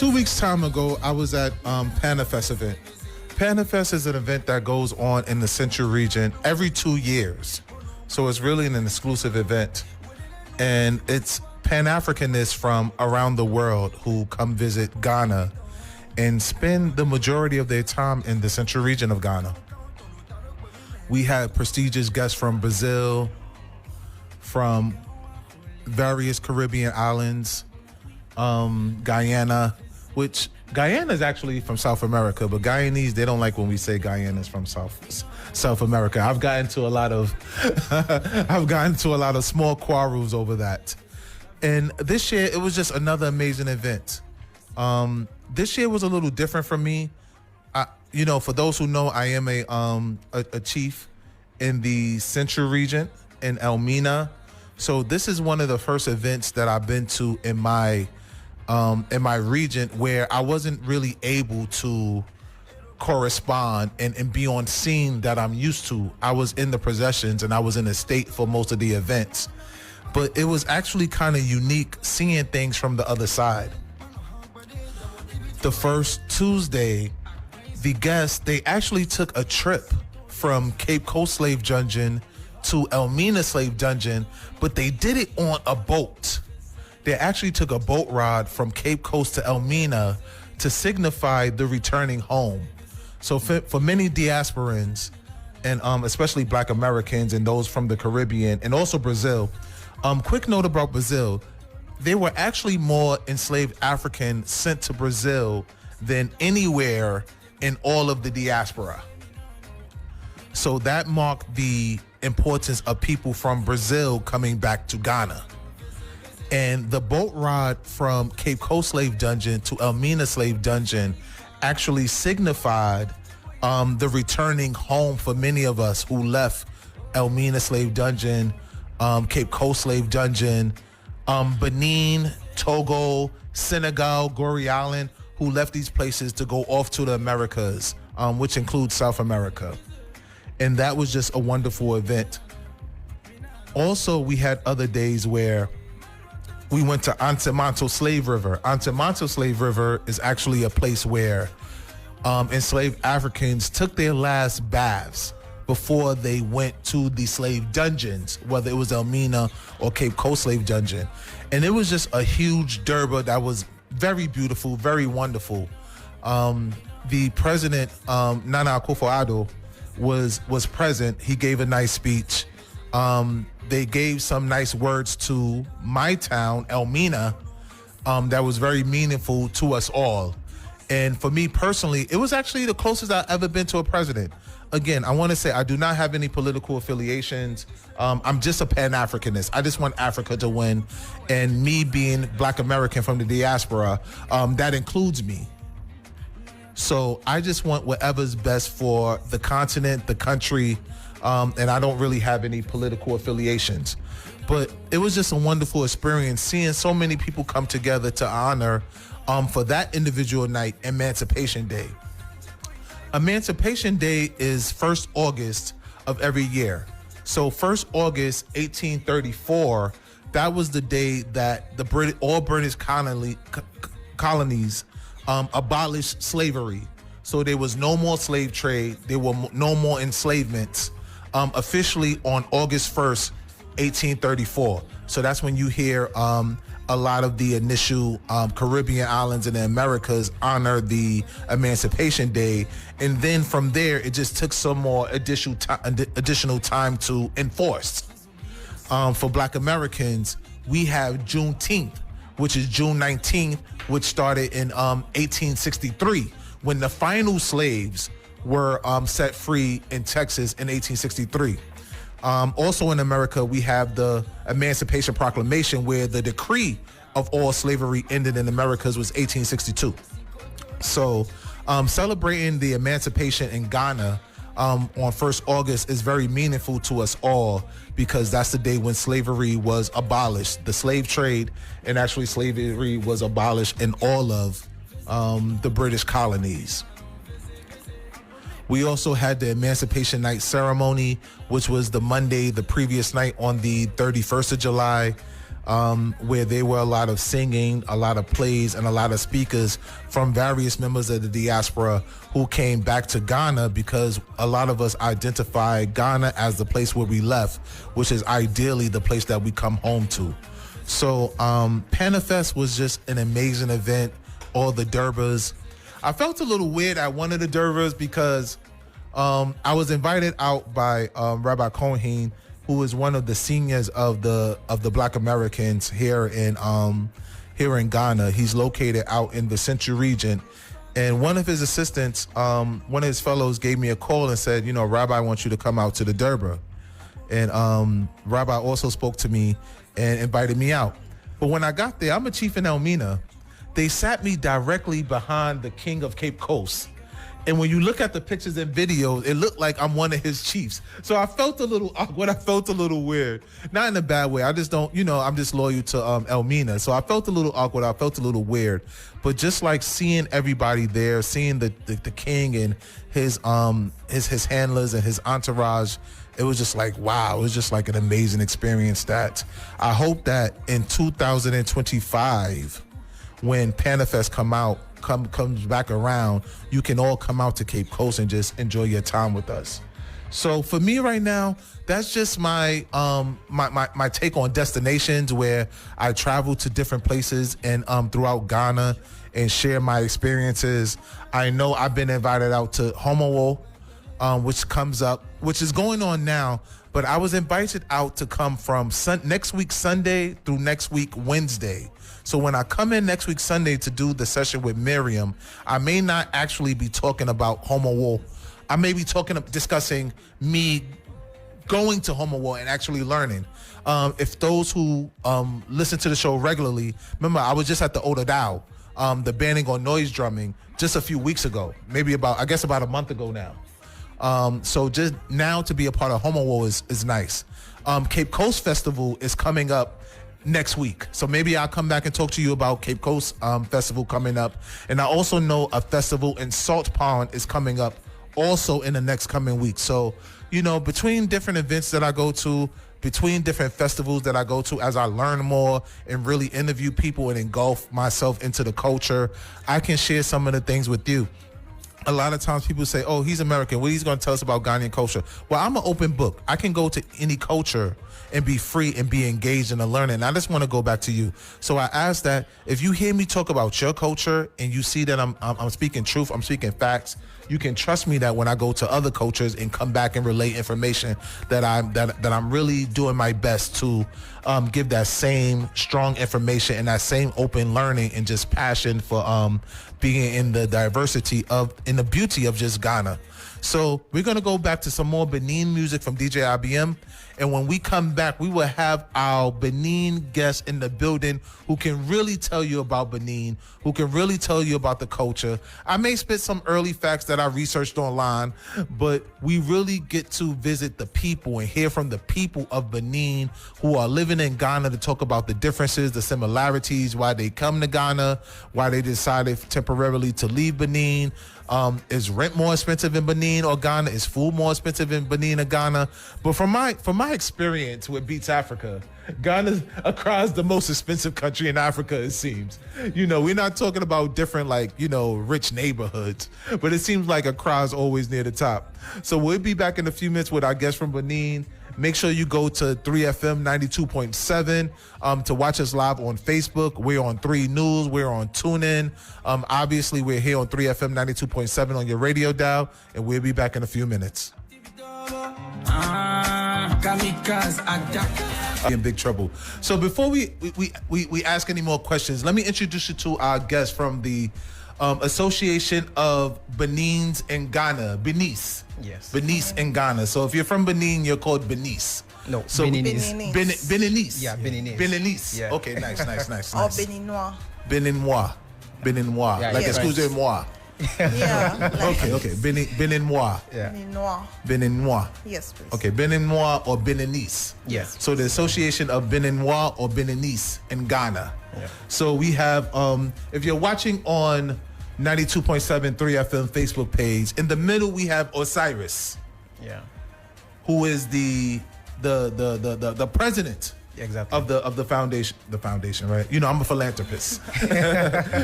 2 weeks time ago, I was at Panafest event. Panafest is an event that goes on in the Central region every 2 years. So it's really an exclusive event. And it's Pan-Africanists from around the world who come visit Ghana and spend the majority of their time in the Central region of Ghana. We had prestigious guests from Brazil, from various Caribbean islands, Guyana, which Guyana is actually from South America, but Guyanese, they don't like when we say Guyana is from South America. I've gotten to a lot of small quarrels over that. And this year, it was just another amazing event. This year was a little different for me. For those who know, I am a chief in the Central region in Elmina. So this is one of the first events that I've been to in my region where I wasn't really able to correspond and be on scene that I'm used to. I was in the processions and I was in the state for most of the events. But it was actually kind of unique seeing things from the other side. The first Tuesday, the guests, they actually took a trip from Cape Coast Slave Dungeon to Elmina Slave Dungeon, but they did it on a boat. They actually took a boat ride from Cape Coast to Elmina to signify the returning home. So for many diasporans, and especially Black Americans and those from the Caribbean and also Brazil, quick note about Brazil, there were actually more enslaved Africans sent to Brazil than anywhere in all of the diaspora. So that marked the importance of people from Brazil coming back to Ghana. And the boat ride from Cape Coast Slave Dungeon to Elmina Slave Dungeon actually signified the returning home for many of us who left Elmina Slave Dungeon, Cape Coast Slave Dungeon, Benin, Togo, Senegal, Goree Island, who left these places to go off to the Americas, which includes South America. And that was just a wonderful event. Also, we had other days where we went to Antemanto Slave River. Antemanto Slave River is actually a place where enslaved Africans took their last baths before they went to the slave dungeons, whether it was Elmina or Cape Coast Slave Dungeon. And it was just a huge Durbar that was very beautiful, very wonderful. The president, Nana Akufo-Addo, was present. He gave a nice speech. They gave some nice words to my town, Elmina, that was very meaningful to us all. And for me personally, it was actually the closest I've ever been to a president. Again, I want to say I do not have any political affiliations. I'm just a Pan-Africanist. I just want Africa to win. And me being Black American from the diaspora, that includes me. So I just want whatever's best for the continent, the country, and I don't really have any political affiliations. But it was just a wonderful experience seeing so many people come together to honor, for that individual night, Emancipation Day. Emancipation Day is 1st August of every year. So 1st August 1834, that was the day that all British colonies abolished slavery. So there was no more slave trade. There were no more enslavements. Officially on August 1st, 1834. So that's when you hear a lot of the initial Caribbean islands in the Americas honor the Emancipation Day. And then from there, it just took some more additional time to enforce. For Black Americans, we have Juneteenth, which is June 19th, which started in 1863, when the final slaves were set free in Texas in 1863. Also in America, we have the Emancipation Proclamation, where the decree of all slavery ended in Americas was 1862. So celebrating the emancipation in Ghana on 1st August is very meaningful to us all, because that's the day when slavery was abolished. The slave trade and actually slavery was abolished in all of the British colonies. We also had the Emancipation Night ceremony, which was the Monday, the previous night on the 31st of July. where there were a lot of singing, a lot of plays, and a lot of speakers from various members of the diaspora who came back to Ghana, because a lot of us identify Ghana as the place where we left, which is ideally the place that we come home to. So Panafest was just an amazing event. All the Durbas. I felt a little weird at one of the Durbas because I was invited out by Rabbi Cohen, who is one of the seniors of the Black Americans here in Ghana. He's located out in the Central region, and one of his assistants, one of his fellows, gave me a call and said, you know, Rabbi wants you to come out to the Durbar, and Rabbi also spoke to me and invited me out. But when I got there, I'm a chief in Elmina. They sat me directly behind the king of Cape Coast. And when you look at the pictures and videos, it looked like I'm one of his chiefs. So I felt a little awkward. I felt a little weird. Not in a bad way. I just don't, you know, I'm just loyal to Elmina. So I felt a little awkward. I felt a little weird. But just like seeing everybody there, seeing the king and his handlers and his entourage, it was just like, wow. It was just like an amazing experience that I hope that in 2025, when Panafest comes back around, you can all come out to Cape Coast and just enjoy your time with us. So for me right now, that's just my my take on destinations where I travel to different places and throughout Ghana and share my experiences. I know I've been invited out to Homowo, which is going on now, but I was invited out to come from next week Sunday through next week Wednesday. So when I come in next week Sunday to do the session with Miriam, I may not actually be talking about Homowo. I may be discussing me going to Homowo and actually learning. If those who listen to the show regularly, remember I was just at the Odadao, the banning on noise drumming, just a few weeks ago, maybe about a month ago now. So just now to be a part of Homowo is nice. Cape Coast Festival is coming up next week, so maybe I'll come back and talk to you about Cape Coast Festival coming up. And I also know a festival in Salt Pond is coming up also in the next coming week. So, you know, between different events that I go to, between different festivals that I go to, as I learn more and really interview people and engulf myself into the culture, I can share some of the things with you. A lot of times people say, oh, he's American, what he's going to tell us about Ghanaian culture? Well, I'm an open book. I can go to any culture and be free and be engaged in the learning. And I just want to go back to you. So I ask that if you hear me talk about your culture and you see that I'm speaking truth, I'm speaking facts, you can trust me that when I go to other cultures and come back and relate information, that I'm really doing my best to give that same strong information and that same open learning and just passion for being in the diversity in the beauty of just Ghana. So we're going to go back to some more Benin music from DJ IBM. And when we come back, we will have our Benin guests in the building who can really tell you about Benin, who can really tell you about the culture. I may spit some early facts that I researched online, but we really get to visit the people and hear from the people of Benin who are living in Ghana to talk about the differences, the similarities, why they come to Ghana, why they decided temporarily to leave Benin. Is rent more expensive in Benin or Ghana? Is food more expensive in Benin or Ghana? But from my experience with Beatz Africa, Ghana's across the most expensive country in Africa, it seems. You know, we're not talking about different, like, you know, rich neighborhoods, but it seems like Accra's always near the top. So we'll be back in a few minutes with our guest from Benin. Make sure you go to 3FM 92.7 to watch us live on Facebook. We're on 3 News. We're on TuneIn. Obviously, we're here on 3FM 92.7 on your radio dial, and we'll be back in a few minutes. In big trouble. So before we ask any more questions, let me introduce you to our guest from the Association of Benins in Ghana, Benis. Yes. Benis in Ghana. So if you're from Benin, you're called Benis. No, so Beninese. Beninese. Yeah, Beninese. Beninese. Yeah. Okay, nice. Or Beninois. Beninois. Yeah, like yeah, excusez-moi. Yeah. Okay. Beninois. Yeah. Beninois. Beninois. Yes, please. Okay, Beninois or Beninese. Yes. So the Association of Beninois or Beninese in Ghana. Yeah. So we have, if you're watching on 92.7 3FM Facebook page, in the middle we have Osiris, Yeah. who is the president Exactly. of the foundation, right? You know, I'm a philanthropist.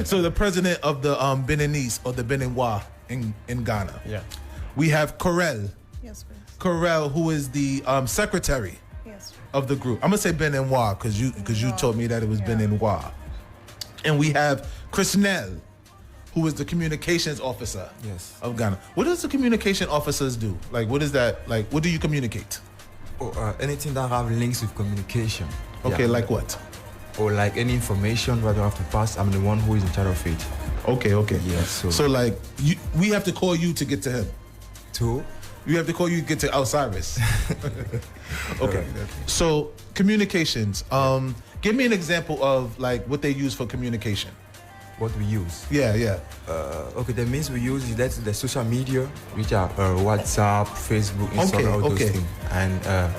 So the president of the Beninese or the Beninois in Ghana. Yeah. We have Corel. Yes, please. Corel, who is the secretary Yes. of the group. I'm gonna say Beninois because you told me that it was Beninois. And we have Chrisnell, who is the communications officer of Ghana. What does the communication officers do? Like, what is that? Like, what do you communicate? Anything that have links with communication. Okay, like what? Or like any information that you have to pass. I'm the one who is in charge of it. Okay. Yes. So like, we have to call you to get to him. We have to call you to get to Osiris. Okay. So communications. Give me an example of like what they use for communication. What we use. Yeah. Okay, the means we use is the social media, which are WhatsApp, Facebook, Instagram, all those things. And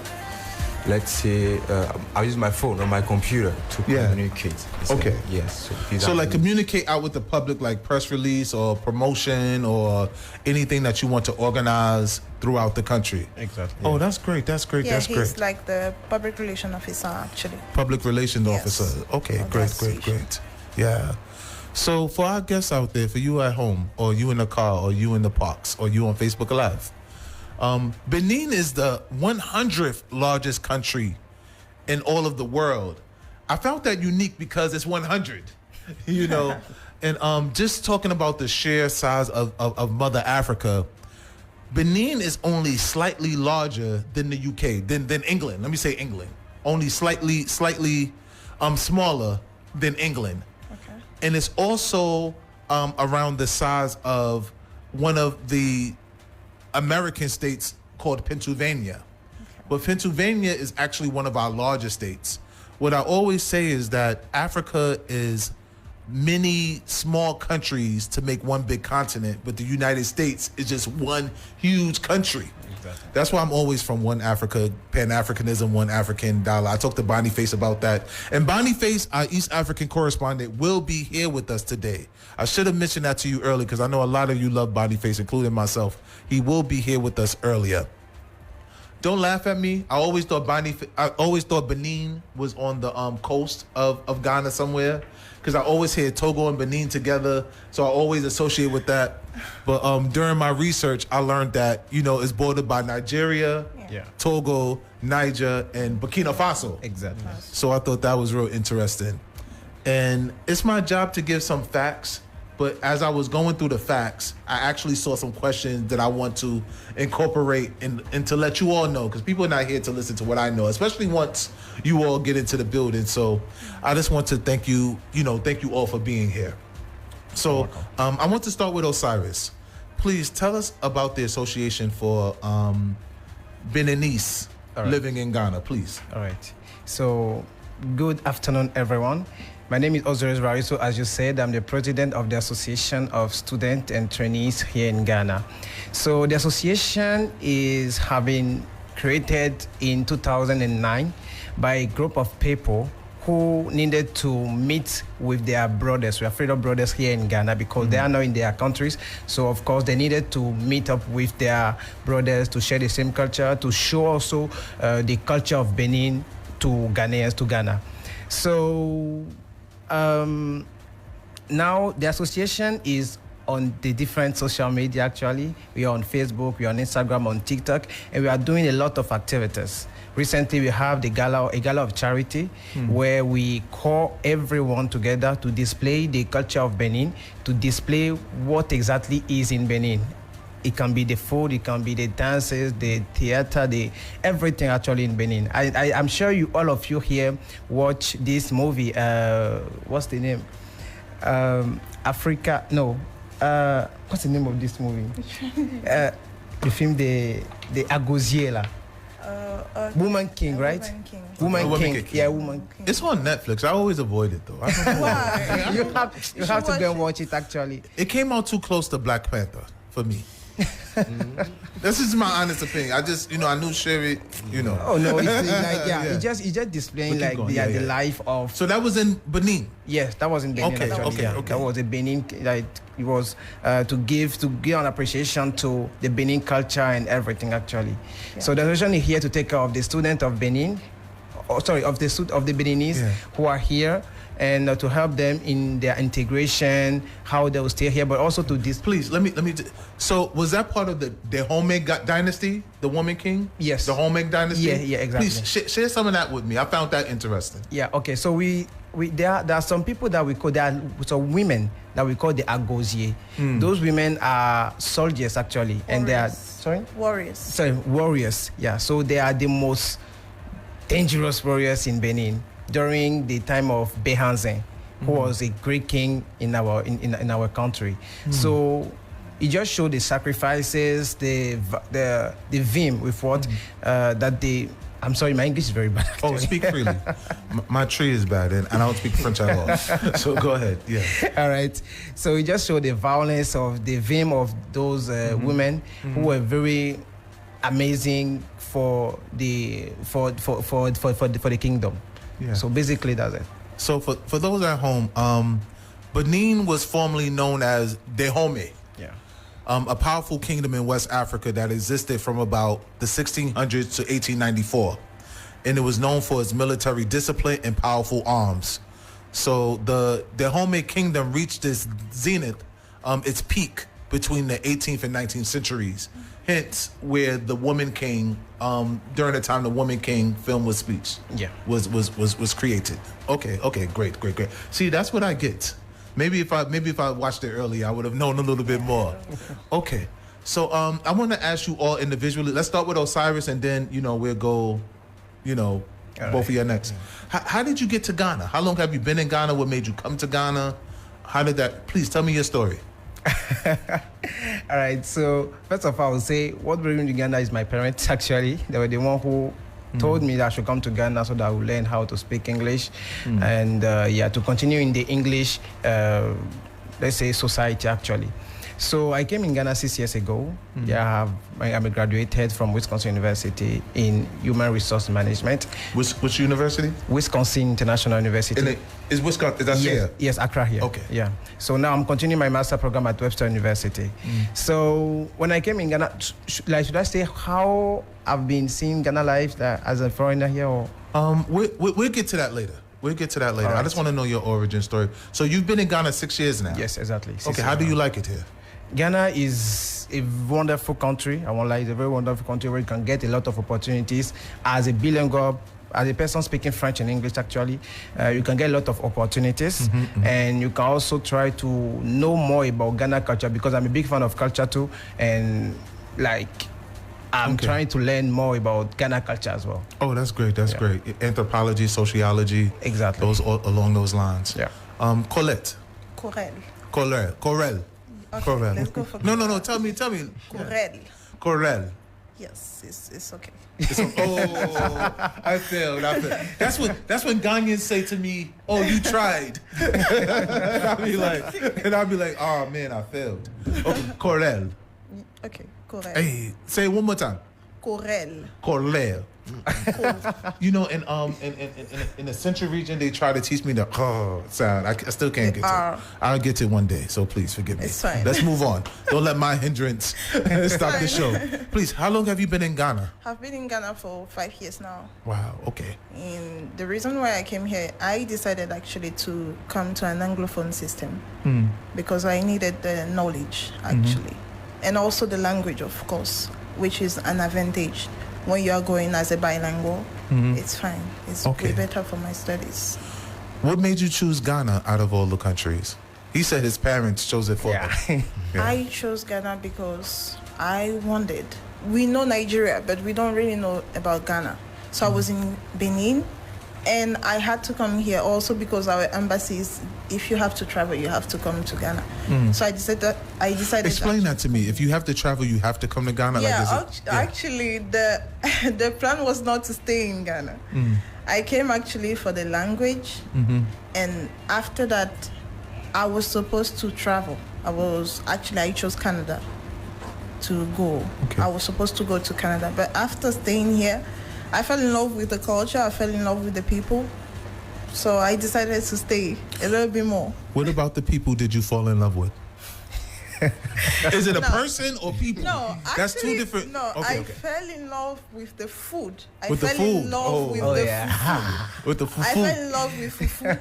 let's say I use my phone or my computer to communicate. Okay. Yes. So like communicate out with the public, like press release or promotion or anything that you want to organize throughout the country. Exactly. Oh, that's great. Yeah, he's like the public relation officer, actually. Public relations officer. Okay, great. Yeah. So for our guests out there, for you at home, or you in the car, or you in the parks, or you on Facebook Live, Benin is the 100th largest country in all of the world. I found that unique because it's 100, you know. And just talking about the sheer size of Mother Africa, Benin is only slightly larger than the UK, than England. Let me say England. Only slightly smaller than England. And it's also around the size of one of the American states called Pennsylvania. But Pennsylvania is actually one of our largest states. What I always say is that Africa is many small countries to make one big continent, but the United States is just one huge country. Exactly. That's why I'm always from One Africa, Pan-Africanism, One African dollar. I talked to Bonnie Face about that. And Bonnie Face, our East African correspondent, will be here with us today. I should have mentioned that to you earlier because I know a lot of you love Bonnie Face, including myself. He will be here with us earlier. Don't laugh at me. I always thought Benin was on the coast of Ghana somewhere, because I always hear Togo and Benin together, so I always associate with that. But during my research, I learned that, you know, it's bordered by Nigeria, Togo, Niger, and Burkina Faso. Exactly. So I thought that was real interesting. And it's my job to give some facts, but as I was going through the facts, I actually saw some questions that I want to incorporate and to let you all know, because people are not here to listen to what I know, especially once you all get into the building. So I just want to thank you all for being here. So I want to start with Osiris. Please tell us about the Association for Beninese living in Ghana, please. All right. So good afternoon, everyone. My name is Osiris Rariso. As you said, I'm the president of the Association of Students and Trainees here in Ghana. So the association is having created in 2009 by a group of people who needed to meet with their brothers. We are freedom brothers here in Ghana because they are now in their countries. So of course they needed to meet up with their brothers to share the same culture, to show also the culture of Benin to Ghanaians, to Ghana. So now the association is on the different social media. Actually, we are on Facebook, we are on Instagram, on TikTok, and we are doing a lot of activities. Recently, we have a gala of charity, where we call everyone together to display the culture of Benin, to display what exactly is in Benin. It can be the food, it can be the dances, the theater, everything actually in Benin. I'm sure all of you here watch this movie. What's the name? Africa. No. What's the name of this movie? The film, the Agosiela. Woman King, right? Woman King. Yeah, Woman King. It's on Netflix. I always avoid it though. I don't know why. you have to go and watch it actually. It came out too close to Black Panther for me. This is my honest opinion. I just, I knew Sherry, Oh no, it's like it's just displaying like the life of. So that was in Benin. Yes, that was in Benin. Okay. That was a Benin. Like it was to give an appreciation to the Benin culture and everything actually. Yeah. So the association is here to take care of the students of Benin, of the Beninese who are here, and to help them in their integration, how they will stay here, but also to this. Please let me. So was that part of the Dahomey dynasty, the woman king? Yes. The Dahomey dynasty. Yeah, exactly. Please share some of that with me. I found that interesting. Yeah. Okay. So there are some people that we call, there are some women that we call the Agozier. Those women are soldiers actually, Warriors. and they are warriors. Yeah. So they are the most dangerous warriors in Benin during the time of Behanzin, who was a great king in our country. So it just showed the sacrifices, the vim with what that they. I'm sorry, my English is very bad. Actually. Oh, speak freely. My tree is bad, and I don't speak French at all. So go ahead. Yeah. All right. So it just showed the violence of the vim of those women who were very amazing for the kingdom. Yeah. So basically, that's it. So for those at home, Benin was formerly known as Dahomey. Yeah. A powerful kingdom in West Africa that existed from about the 1600s to 1894. And it was known for its military discipline and powerful arms. So the Dahomey kingdom reached its zenith, its peak between the 18th and 19th centuries. Hence, where the Woman King, during the time the Woman King film was was created. Okay, great. See, that's what I get. Maybe if I watched it earlier, I would have known a little bit more. Okay, so I want to ask you all individually. Let's start with Osiris, and then we'll go, both of you next. How did you get to Ghana? How long have you been in Ghana? What made you come to Ghana? How did that? Please tell me your story. All right. So first of all, I would say what brought me to Ghana is my parents. Actually, they were the one who told me that I should come to Ghana so that I would learn how to speak English, and to continue in the English, let's say, society actually. So I came in Ghana 6 years ago. I'm a graduated from Wisconsin University in Human Resource Management. Which university? Wisconsin International University. Is Wisconsin? Is that here? Yes, Accra here. Okay. Yeah. So now I'm continuing my master program at Webster University. So when I came in Ghana, should I say how I've been seeing Ghana life as a foreigner here? Or? We'll get to that later. Right. I just want to know your origin story. So you've been in Ghana 6 years now? Yes, exactly. Okay, how do you like it here? Ghana is a wonderful country. I won't lie, it's a very wonderful country where you can get a lot of opportunities. As a bilingual, as a person speaking French and English, actually, you can get a lot of opportunities. And you can also try to know more about Ghana culture, because I'm a big fan of culture too. And I'm trying to learn more about Ghana culture as well. Oh, that's great. That's great. Anthropology, sociology. Exactly. Those along those lines. Yeah. Colette. Corel. Okay, let's go for No. Tell me. Corel. Yes, it's okay. I failed. That's when Ghanaians say to me, "Oh, you tried." and I'll be like, "Oh man, I failed." Okay, Corel. Okay, Corel. Hey, say it one more time. Corel. In the Central region, they try to teach me the sound. I still can't get to it. I'll get to it one day, so please forgive me. It's fine. Let's move on. Don't let my hindrance stop the show. Please, how long have you been in Ghana? I've been in Ghana for 5 years now. Wow, okay. And the reason why I came here, I decided actually to come to an Anglophone system because I needed the knowledge, actually. And also the language, of course, which is an advantage. When you are going as a bilingual, it's fine. It's way better for my studies. What made you choose Ghana out of all the countries? He said his parents chose it for him. I chose Ghana because I wanted. We know Nigeria, but we don't really know about Ghana. So I was in Benin, and I had to come here also because our embassies, if you have to travel, you have to come to Ghana. So I decided. Explain that to me. If you have to travel, you have to come to Ghana. Actually, the plan was not to stay in Ghana. I came actually for the language, and after that, I was supposed to travel. I chose Canada to go. I was supposed to go to Canada, but after staying here, I fell in love with the culture. I fell in love with the people. So I decided to stay a little bit more. What about the people did you fall in love with? Is it a person or people? No, That's actually, two different. No, Okay, I fell in love with the food. With the fell food. in love Oh. with Oh, the yeah. fufu. With the I fufu. fell in love with fufu.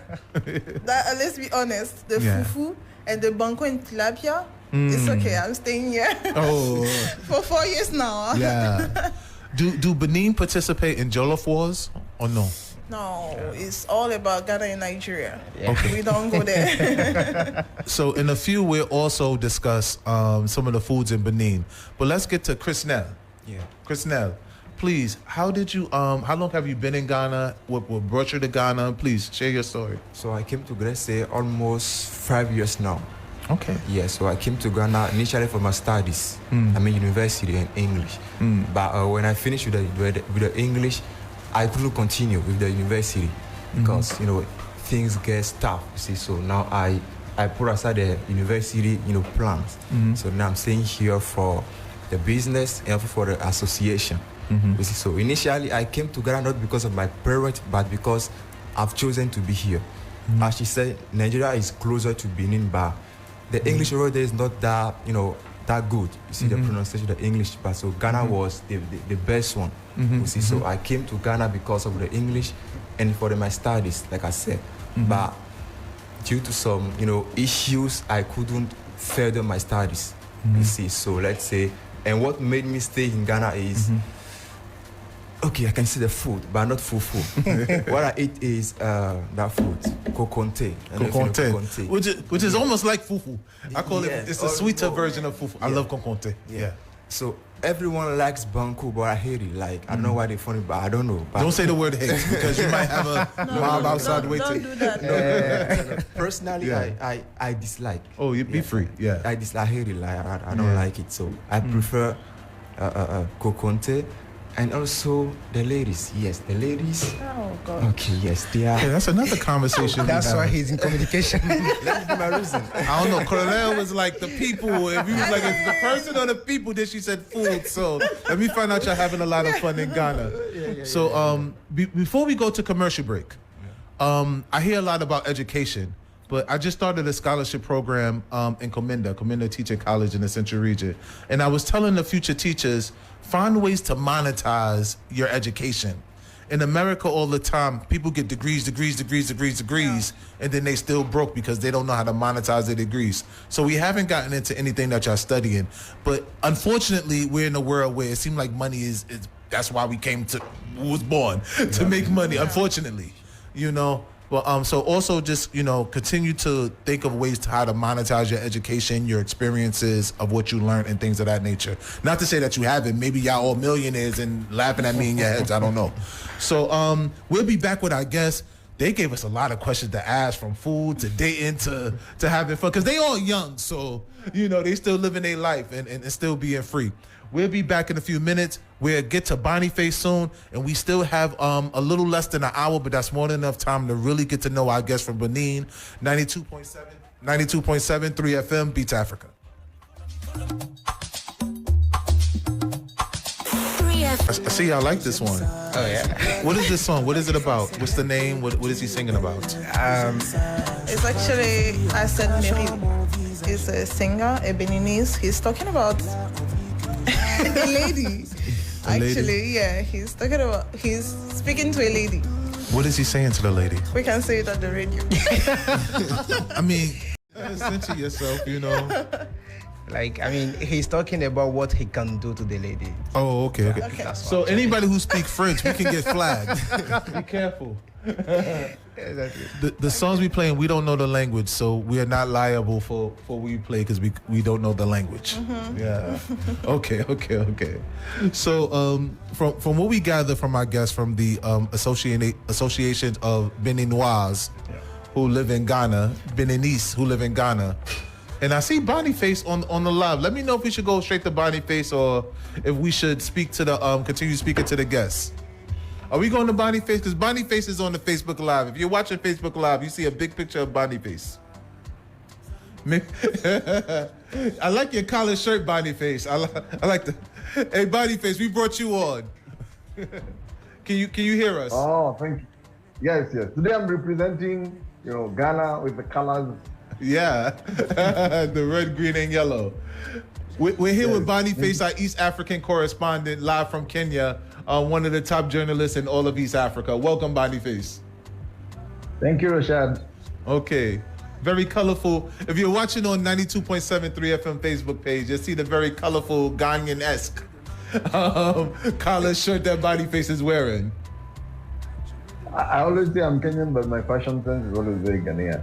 Let's be honest, the Yeah. fufu and the banco and tilapia. It's okay. I'm staying here Oh, for 4 years now. yeah. Do Benin participate in Jollof Wars or no? No, it's all about Ghana and Nigeria. Yeah. We don't go there. So in a few, we'll also discuss some of the foods in Benin. But let's get to Chris Nell. Yeah. Chris Nell, please, how long have you been in Ghana? What brought you to Ghana? Please share your story. So I came to Ghana almost 5 years now. Okay. Yeah, so I came to Ghana initially for my studies. I mean, university and English. But when I finished with the English, I couldn't continue with the university because, things get tough, you see. So now I put aside the university, plans. So now I'm staying here for the business and for the association. You see, so initially I came to Ghana not because of my parents, but because I've chosen to be here. As she said, Nigeria is closer to Benin, but the English over there is not that, that good. You see the pronunciation of the English, but so Ghana was the best one. You see, so I came to Ghana because of the English and for my studies, like I said. But due to some, issues, I couldn't further my studies. You see, so let's say, and what made me stay in Ghana is, okay, I can see the food, but not fufu. What I eat is that food, kokonte. Kokonte, which is almost like fufu. I call it. It's a sweeter version of fufu. I love kokonte. Yeah. So everyone likes banku, but I hate it. Like I don't know why they funny, but I don't know. But Don't say the word hate because you might have a mob outside don't waiting. do that. Personally, Yeah. I dislike. Oh, you be free. Yeah. I hate it. Like I don't like it. So I prefer kokonte. And also the ladies, yes, the ladies. Oh God. Okay, yes, they are. Okay, that's another conversation. That's we why have. he's in communication. Let me give my reason. I don't know. Coronel was like the people. If he was like it's the person or the people, then she said food. So let me find out you're having a lot of fun in Ghana. So before we go to commercial break, I hear a lot about education, but I just started a scholarship program in Comenda Teaching College in the Central Region, and I was telling the future teachers, find ways to monetize your education. In America, all the time, people get degrees, and then they still broke because they don't know how to monetize their degrees. So we haven't gotten into anything that y'all studying. But unfortunately, we're in a world where it seems like money is that's why we was born, to make money, unfortunately, But so also just, continue to think of ways to how to monetize your education, your experiences of what you learned and things of that nature. Not to say that you haven't. Maybe y'all all millionaires and laughing at me in your heads. I don't know. So we'll be back with our guests. They gave us a lot of questions to ask, from food to dating to having fun, because they all young. So, they still living their life and still being free. We'll be back in a few minutes. We'll get to Boniface soon, and we still have a little less than an hour, but that's more than enough time to really get to know our guests from Benin. 92.7, 3 FM, Beatz Africa. I see y'all like this one. Oh yeah. What is this song? What is it about? What's the name? What is he singing about? It's actually Rashad Mccrorey. He's a singer, a Beninese. He's talking about a lady. Actually, yeah, he's speaking to a lady. What is he saying to the lady? We can say it on the radio. I mean, censor yourself, He's talking about what he can do to the lady. Oh, okay. That's So anybody who speaks French, we can get flagged. Be careful. Exactly. The songs we playing, we don't know the language, so we are not liable for what we play because we don't know the language. Yeah. Okay. So from what we gather from our guests from the Association of Beninois who live in Ghana, Beninese who live in Ghana. And I see Boniface on the live. Let me know if we should go straight to Boniface or if we should speak to the continue speaking to the guests. Are we going to Boniface? Because Boniface is on the Facebook Live. If you're watching Facebook Live, you see a big picture of Boniface. I like your collar shirt, Boniface. I like the. Hey, Boniface, we brought you on. Can you hear us? Oh, thank you. Yes. Today I'm representing, Ghana with the colors Yeah, the red, green, and yellow. We're here with Boniface, our East African correspondent, live from Kenya, one of the top journalists in all of East Africa. Welcome, Boniface. Thank you, Rashad. Okay. Very colorful. If you're watching on 92.73 FM Facebook page, you'll see the very colorful Ghanaian-esque collar shirt that Boniface is wearing. I always say I'm Kenyan, but my fashion sense is always very Ghanaian.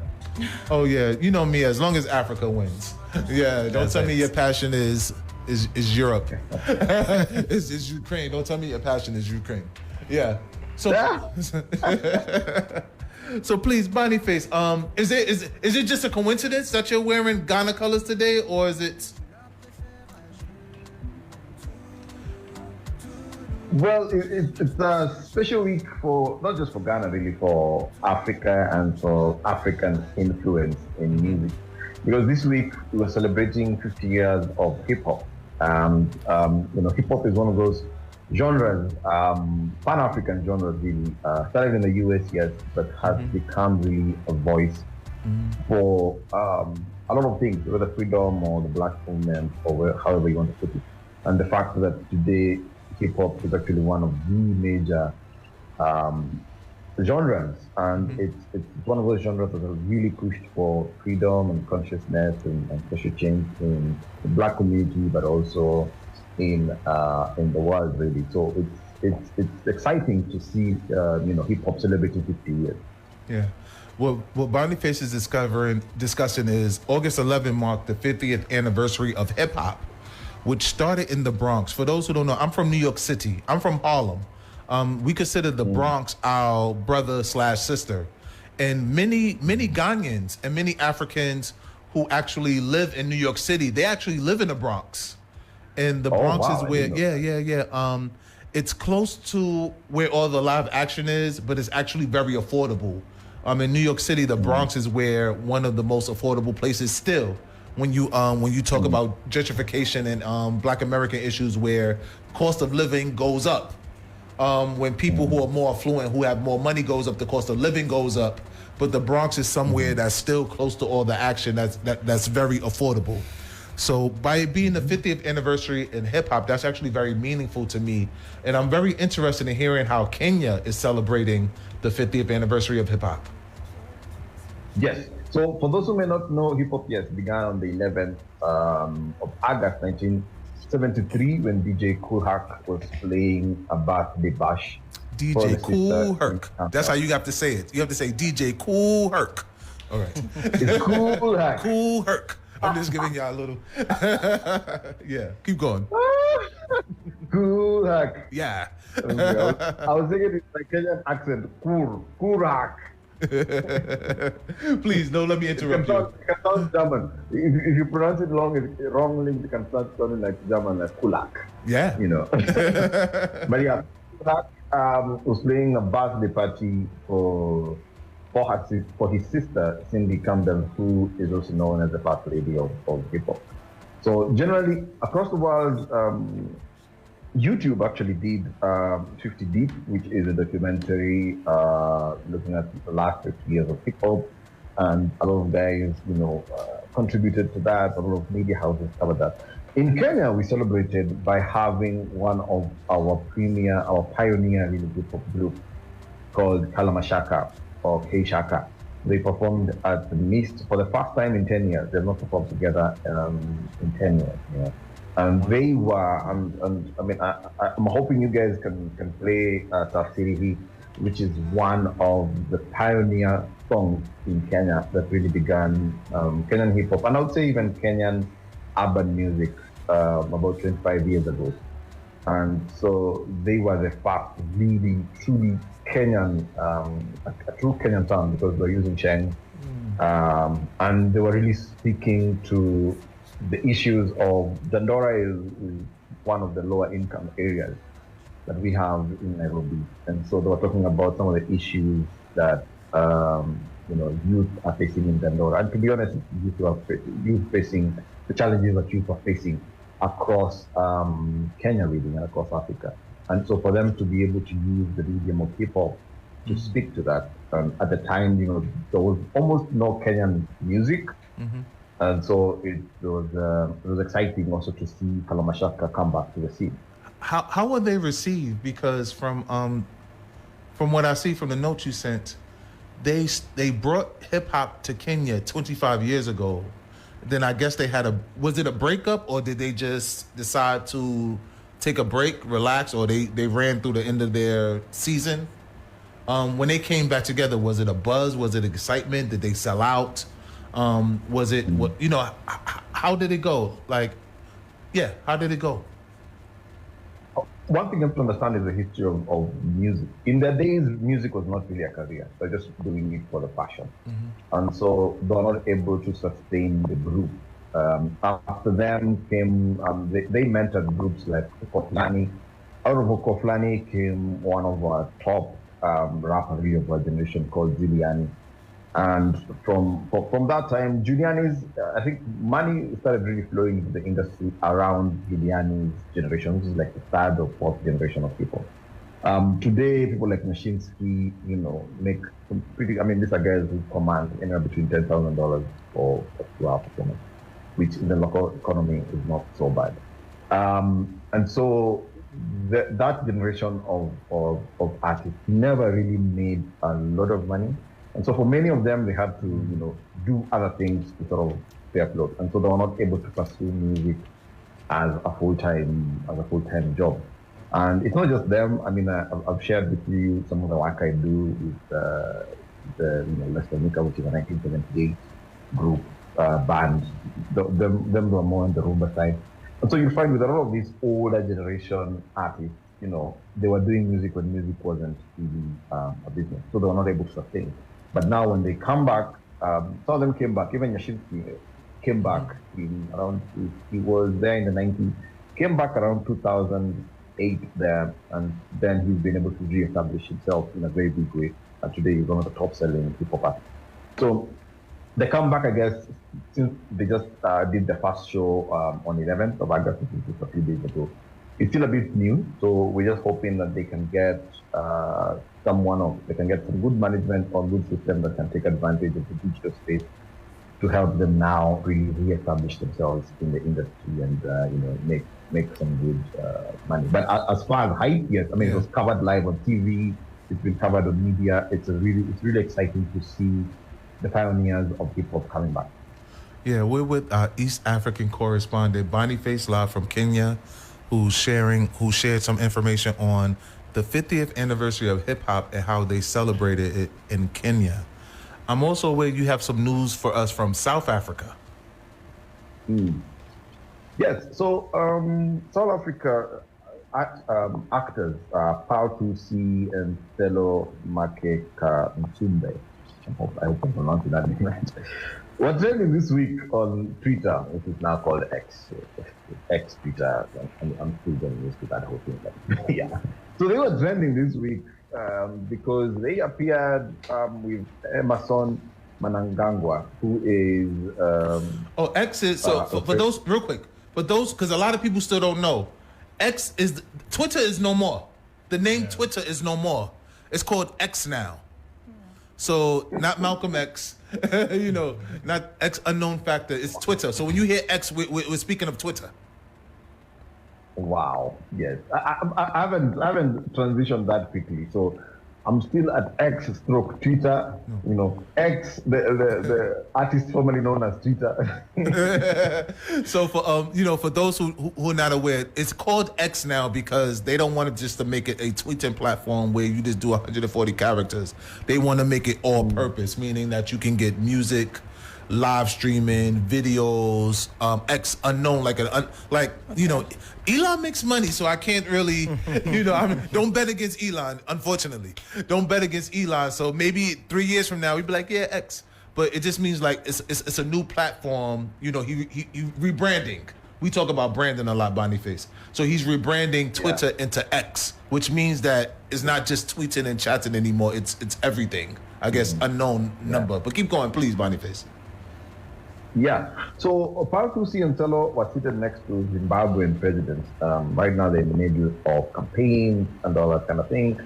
Oh yeah, you know me. As long as Africa wins, yeah. Don't tell me your passion is Europe. It's Ukraine. Don't tell me your passion is Ukraine. Yeah. So, so please, Boniface. Is it just a coincidence that you're wearing Ghana colors today, or is it? Well, it's a special week for not just for Ghana, really, for Africa and for African influence in music. Because this week we were celebrating 50 years of hip hop. Hip hop is one of those genres, Pan-African genres, really. Started in the US, yes, but has become really a voice for a lot of things, whether freedom or the black movement or however you want to put it. And the fact that today hip hop is actually one of the major genres, and it's one of those genres that have really pushed for freedom and consciousness and social change in the black community, but also in the world, really. So it's exciting to see hip hop celebrating 50 years. Yeah. What Boniface is discussing is August 11 marked the 50th anniversary of hip hop, which started in the Bronx. For those who don't know, I'm from New York City. I'm from Harlem. We consider the Bronx our brother/sister. And many Ghanaians and many Africans who actually live in New York City, they actually live in the Bronx. And the Bronx is where, it's close to where all the live action is, but it's actually very affordable. In New York City, the Bronx is where one of the most affordable places still. When you talk about gentrification and Black American issues where cost of living goes up. When people who are more affluent, who have more money goes up, the cost of living goes up. But the Bronx is somewhere that's still close to all the action that's very affordable. So by it being the 50th anniversary in hip hop, that's actually very meaningful to me. And I'm very interested in hearing how Kenya is celebrating the 50th anniversary of hip hop. Yes. So for those who may not know, hip hop, yes, began on the 11th of August 1973 when DJ Kool Herc was playing a birthday bash. DJ Kool Herc. That's how you have to say it. You have to say DJ Kool Herc. All right. It's Kool Herc. Kool Herc. I'm just giving y'all a little. Yeah, keep going. Kool Herc. Yeah. I was thinking it's like Kenyan accent. Kool Herc. Please, don't let me interrupt you. It can sound German. If you pronounce it wrongly, it can start sounding like German, like Kulak. Yeah. But yeah, Kulak was playing a birthday party for his sister, Cindy Camden, who is also known as the First Lady of hip hop. So generally, across the world, YouTube actually did 50 Deep, which is a documentary looking at the last 50 years of hip hop, and a lot of guys, contributed to that. A lot of media houses covered that. In Kenya, we celebrated by having one of our pioneer really hip hop group called Kalamashaka or K-Shaka. They performed at the Mist for the first time in 10 years. They've not performed together in 10 years. And they were, I'm hoping you guys can play Tafsiri, which is one of the pioneer songs in Kenya that really began Kenyan hip hop, and I would say even Kenyan urban music about 25 years ago. And so they were the first really, truly Kenyan, a true Kenyan sound, because they're using Sheng. And they were really speaking to the issues of Dandora is one of the lower income areas that we have in Nairobi. And so they were talking about some of the issues that youth are facing in Dandora. And to be honest, youth facing the challenges that youth are facing across Kenya really, and across Africa. And so for them to be able to use the medium of hip hop to speak to that. At the time, there was almost no Kenyan music And so it was exciting also to see Kalamashaka come back to the scene. How were they received? Because from what I see from the notes you sent, they brought hip hop to Kenya 25 years ago. Then I guess was it a breakup, or did they just decide to take a break, relax, or they ran through the end of their season? When they came back together, was it a buzz? Was it excitement? Did they sell out? Was it how did it go? How did it go? One thing you have to understand is the history of music. In their days, music was not really a career. They're just doing it for the passion. And so they were not able to sustain the group. After them came, they mentored groups like Koflani. Out of Koflani came one of our top rappers of our generation called Ziliani. And from that time, Giuliani's, I think money started really flowing into the industry around Giuliani's generation, which is like the third or fourth generation of people. Today, people like Mashinsky, make some pretty, these are guys who command anywhere between $10,000 for a 2-hour performance, which in the local economy is not so bad. And so that generation of artists never really made a lot of money. And so for many of them, they had to, do other things to sort of stay afloat. And so they were not able to pursue music as a full-time job. And it's not just them. I've shared with you some of the work I do with the Lester Mika, which is a 1978 group band. Them were more on the rumba side. And so you find with a lot of these older generation artists, they were doing music when music wasn't really a business. So they were not able to sustain. But now when they come back, some of them came back, even Yashinsky came back he was there in the 90s, came back around 2008 there, and then he's been able to re-establish himself in a very big way. And today he's one of the top selling hip hop artists. So they come back, I guess, since they just did the first show on 11th of August, which is just a few days ago. It's still a bit new, so we're just hoping that they can get they can get some good management or good system that can take advantage of the digital space to help them now really re-establish themselves in the industry and make some good money. But as far as hype, yes, it was covered live on TV. It's been covered on media. It's really exciting to see the pioneers of hip hop coming back. Yeah, we're with our East African correspondent Panafest live from Kenya, who shared some information on the 50th anniversary of hip hop and how they celebrated it in Kenya. I'm also aware you have some news for us from South Africa. Yes, so South Africa actors, Paul Tusi and Stelo Makeka Mtsumbe, I hope I'm pronouncing that name right, were trending this week on Twitter, which is now called X. Twitter. I'm still going to use that whole thing. Yeah. So they were trending this week because they appeared with Emerson Mnangagwa, who is... X is... So for those, real quick, because a lot of people still don't know, Twitter is no more. The name Twitter is no more. It's called X now. So not Malcolm X, not X unknown factor. It's Twitter. So when you hear X, we're speaking of Twitter. Wow. Yes. I haven't transitioned that quickly. So I'm still at X stroke Twitter. X, the artist formerly known as Twitter. So for those who are not aware, it's called X now because they don't want just to make it a tweeting platform where you just do 140 characters. They want to make it all purpose, meaning that you can get music, live streaming, videos, X unknown, Elon makes money, so I can't really, don't bet against Elon, unfortunately. Don't bet against Elon. So maybe 3 years from now, we'd be like, yeah, X. But it just means it's a new platform. He rebranding. We talk about branding a lot, Panafest. So he's rebranding Twitter into X, which means that it's not just tweeting and chatting anymore. It's everything. I guess unknown number. But keep going, please, Panafest. Yeah. So Paul Tusi and Stelo were seated next to Zimbabwean presidents. Right now they're in the middle of campaigns and all that kind of thing.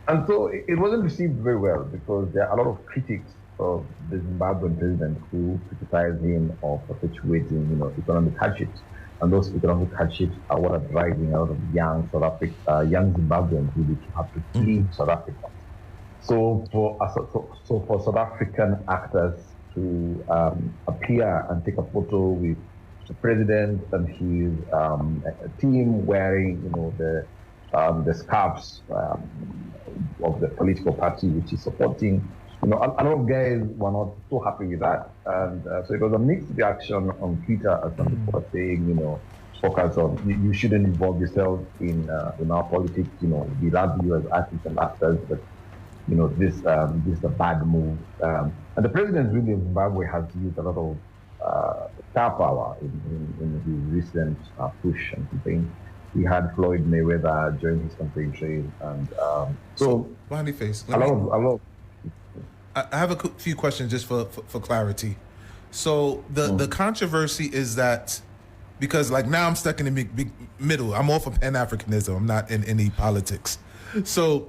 And so it wasn't received very well because there are a lot of critics of the Zimbabwean president who criticized him of perpetuating, economic hardships. And those economic hardships are what are driving a lot of young young Zimbabweans really to have to flee South Africa. So for South African actors to appear and take a photo with the president and his team wearing, the scarves of the political party which is supporting, a lot of guys were not so happy with that. And so it was a mixed reaction on Twitter, as some people are saying, focus on, you shouldn't involve yourself in our politics, we love you as artists and actors, but this is a bad move. And the president really of Zimbabwe has used a lot of star power in his recent push and campaign. He had Floyd Mayweather during his campaign trail, and so Boniface, I have a few questions just for clarity. So the controversy is that, because like now I'm stuck in the big middle. I'm all for Pan-Africanism. I'm not in any politics. So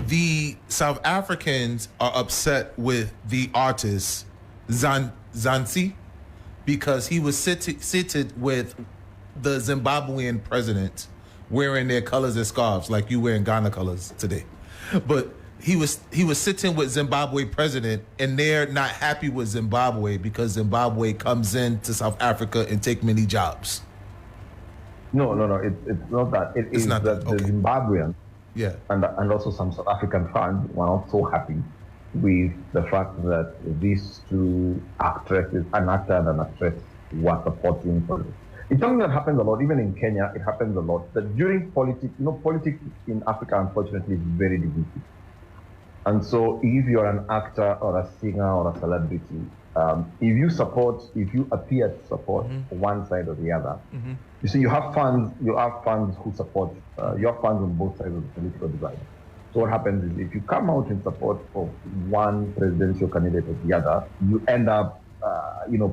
the South Africans are upset with the artist Zansi because he was seated with the Zimbabwean president wearing their colors and scarves like you wearing Ghana colors today. But he was sitting with Zimbabwe president, and they're not happy with Zimbabwe because Zimbabwe comes into South Africa and take many jobs. No, it's not that. It's not that the Zimbabwean, and also some South African fans were not so happy with the fact that these two actresses, an actor and an actress, were supporting politics. It's something that happens a lot, even in Kenya. It happens a lot that during politics, politics in Africa, unfortunately, is very divisive. And so if you're an actor or a singer or a celebrity, if you appear to support one side or the other, you see, you have fans who support, you have fans on both sides of the political divide. So what happens is if you come out in support of one presidential candidate or the other, you end up,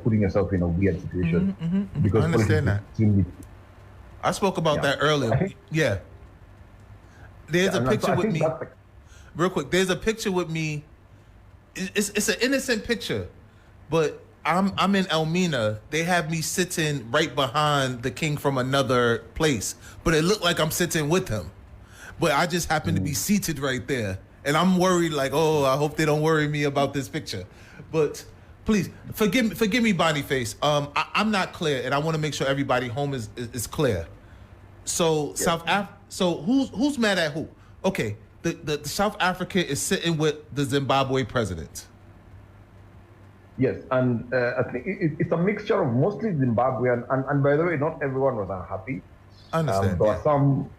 putting yourself in a weird situation. Because I understand that. I spoke about that earlier. There's a picture with me. Real quick, there's a picture with me. It's an innocent picture, but I'm in Elmina. They have me sitting right behind the king from another place, but it looked like I'm sitting with him. But I just happen to be seated right there, and I'm worried. Like, oh, I hope they don't worry me about this picture. But please forgive me, Boniface. I'm not clear, and I want to make sure everybody home is clear. So So who's mad at who? Okay. The South Africa is sitting with the Zimbabwe president. Yes, and I think it's a mixture of mostly Zimbabwean, and by the way, not everyone was unhappy. I understand. There were some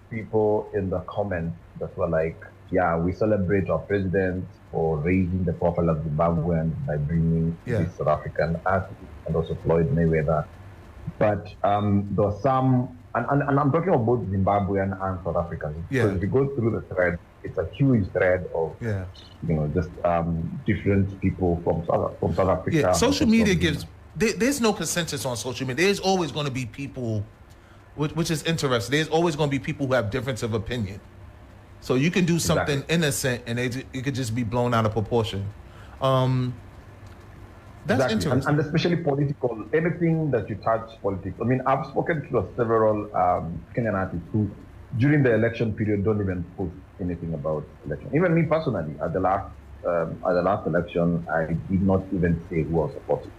people in the comments that were like, yeah, we celebrate our president for raising the profile of Zimbabweans by bringing this South African artist and also Floyd Mayweather. But there were some, and I'm talking about both Zimbabwean and South Africans. So if you go through the thread, it's a huge thread of, just different people from South Africa. Yeah, social media gives, there's no consensus on social media. There's always going to be people, which is interesting. There's always going to be people who have difference of opinion. So you can do something innocent and it could just be blown out of proportion. That's interesting. And especially political, anything that you touch politics. I mean, I've spoken to several Kenyan artists who, during the election period, don't even post anything about election. Even me personally, at the last election, I did not even say who I was supporting.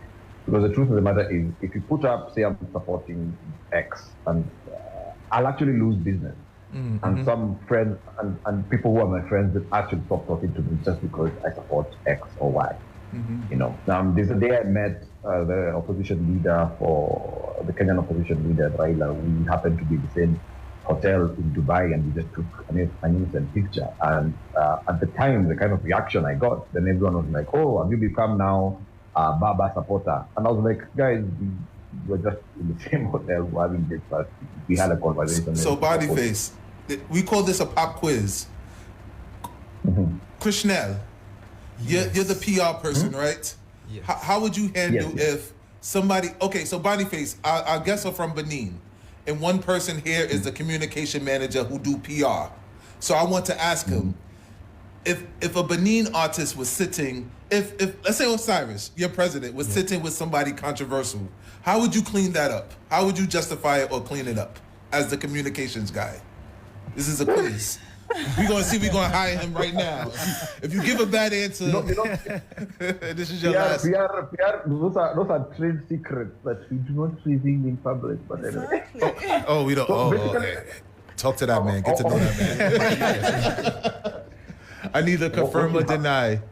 Because the truth of the matter is, if you put up, say I'm supporting X, and I'll actually lose business. Mm-hmm. And some friends and people who are my friends that actually stop talking to me just because I support X or Y. Mm-hmm. There's a day I met the opposition leader for the Kenyan opposition leader, Raila. We happened to be in the same hotel in Dubai, and we just took an innocent picture. And at the time, the kind of reaction I got, then everyone was like, "Oh, have you become now a Baba supporter?" And I was like, "Guys, we were just in the same hotel having breakfast. We had a conversation." So, Bodyface, we call this a pop quiz. Mm-hmm. Krishnel, you're the PR person, right? Yes. How would you handle if somebody? Okay, so Bodyface, our guests are from Benin, and one person here is the communication manager who do PR. So I want to ask him, if a Benin artist was sitting, if let's say Osiris, your president, was sitting with somebody controversial, how would you clean that up? How would you justify it or clean it up as the communications guy? This is a quiz. We're going to see if we're going to hire him right now. If you give a bad answer, this is your last. Those are trade secrets that we do not reveal in public. But anyway. Oh, we don't. Okay. Talk to that man. Get to know that man. I neither confirm or deny.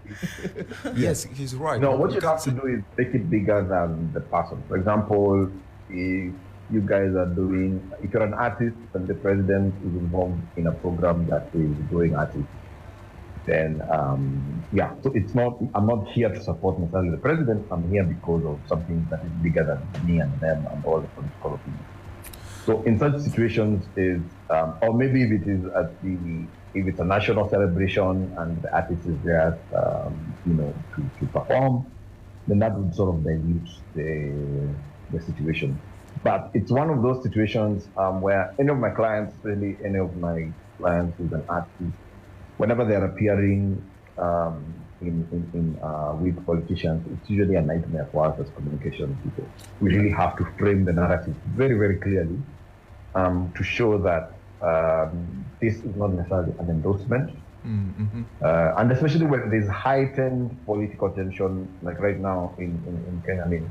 Yes, he's right. No, what you have to do is make it bigger than the person. For example, if you guys are if you're an artist and the president is involved in a program that is growing artists, then so it's not, I'm not here to support necessarily the president, I'm here because of something that is bigger than me and them and all the political opinions. So in such situations or maybe if it is if it's a national celebration and the artist is there, to perform, then that would sort of dilute the situation. But it's one of those situations where any of my clients, really any of my clients who's an artist, whenever they're appearing with politicians, it's usually a nightmare for us as communication people. We really have to frame the narrative very, very clearly to show that this is not necessarily an endorsement. Mm-hmm. And especially when there's heightened political tension, like right now in Kenya. I mean,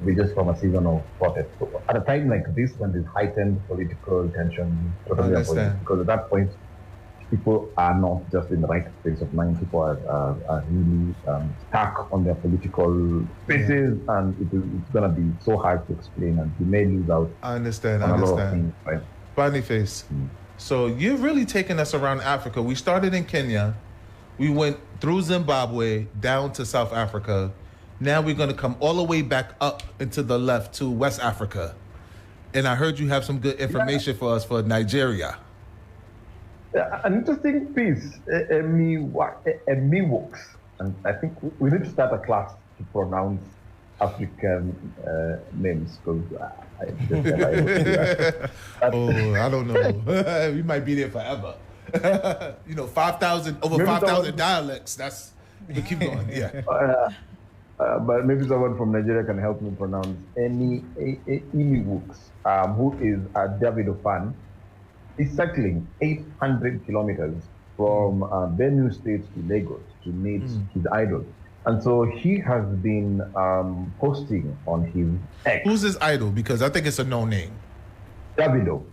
we just from a season of protest. So at a time like this, when there's heightened political tension, because at that point, people are not just in the right space of mind. People are really stuck on their political spaces, and it's going to be so hard to explain, and you may lose out. I understand. A lot of things, right? Boniface. So you've really taken us around Africa. We started in Kenya. We went through Zimbabwe down to South Africa. Now we're going to come all the way back up into the left to West Africa. And I heard you have some good information for us for Nigeria. An interesting piece, Emiwoks. And I think we need to start a class to pronounce African names, because I don't know. We might be there forever. 5,000 dialects. We keep going. Yeah. But maybe someone from Nigeria can help me pronounce Emiwoks, who is a Davido fan. He's cycling 800 kilometers from Benin State to Lagos to meet his idol. And so he has been posting on his X. Who's his idol? Because I think it's a known name. Davido.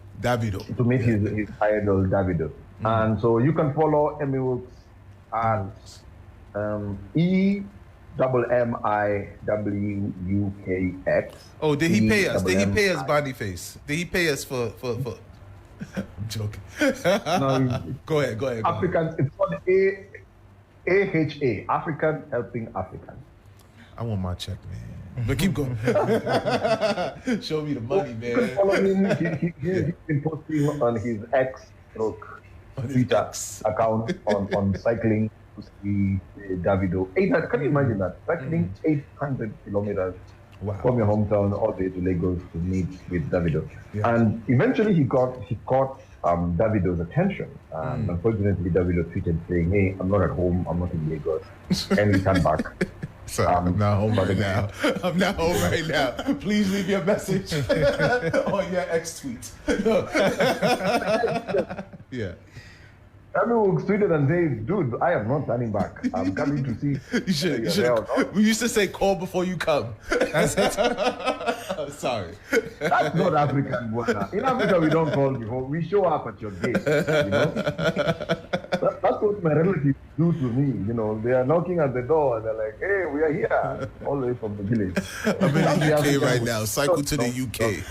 To meet his idol, Davido. And so you can follow Emiwoks at EMMIWUKX. Oh, did he pay us? Did he pay us, Boniface? Did he pay us for... I'm joking. No, go ahead. Africans, it's called AHA, African Helping Africans. I want my check, man. But keep going. Show me the money, man. You can follow him. He's been posting on his Twitter account on cycling to see Davido. Can you imagine that? Cycling 800 kilometers from your hometown all the way to Lagos to meet with Davido. Yeah. And eventually he caught Davido's attention. And unfortunately, Davido tweeted saying, "Hey, I'm not at home. I'm not in Lagos. And we come back." So I'm not home right now. Please leave your message on your X tweet. Yeah. Emiwoks tweeted and said, "Dude, I am not turning back. I'm coming to see." You should. We used to say, "Call before you come." That's it. Sorry. That's not African, brother. In Africa, we don't call before. We show up at your gate. That's what my relatives do to me. They are knocking at the door and they're like, "Hey, we are here," all the way from the village. I'm in the UK right now. Cycle to the UK.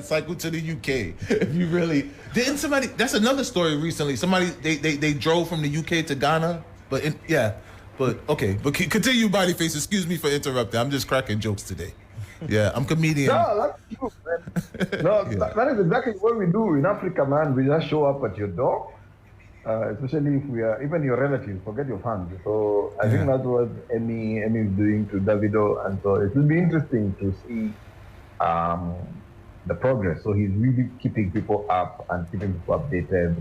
Cycle to the UK. If you really didn't somebody. That's another story. Recently, somebody they drove from the UK to Ghana, but continue, Boniface. Excuse me for interrupting. I'm just cracking jokes today. Yeah, I'm comedian. No, that's true, man. No, that is exactly what we do in Africa, man. We just show up at your door, especially if we are even your relatives. Forget your fans. So I think that's what Emmy is doing to Davido, and so it will be interesting to see the progress. So he's really keeping people up and keeping people updated.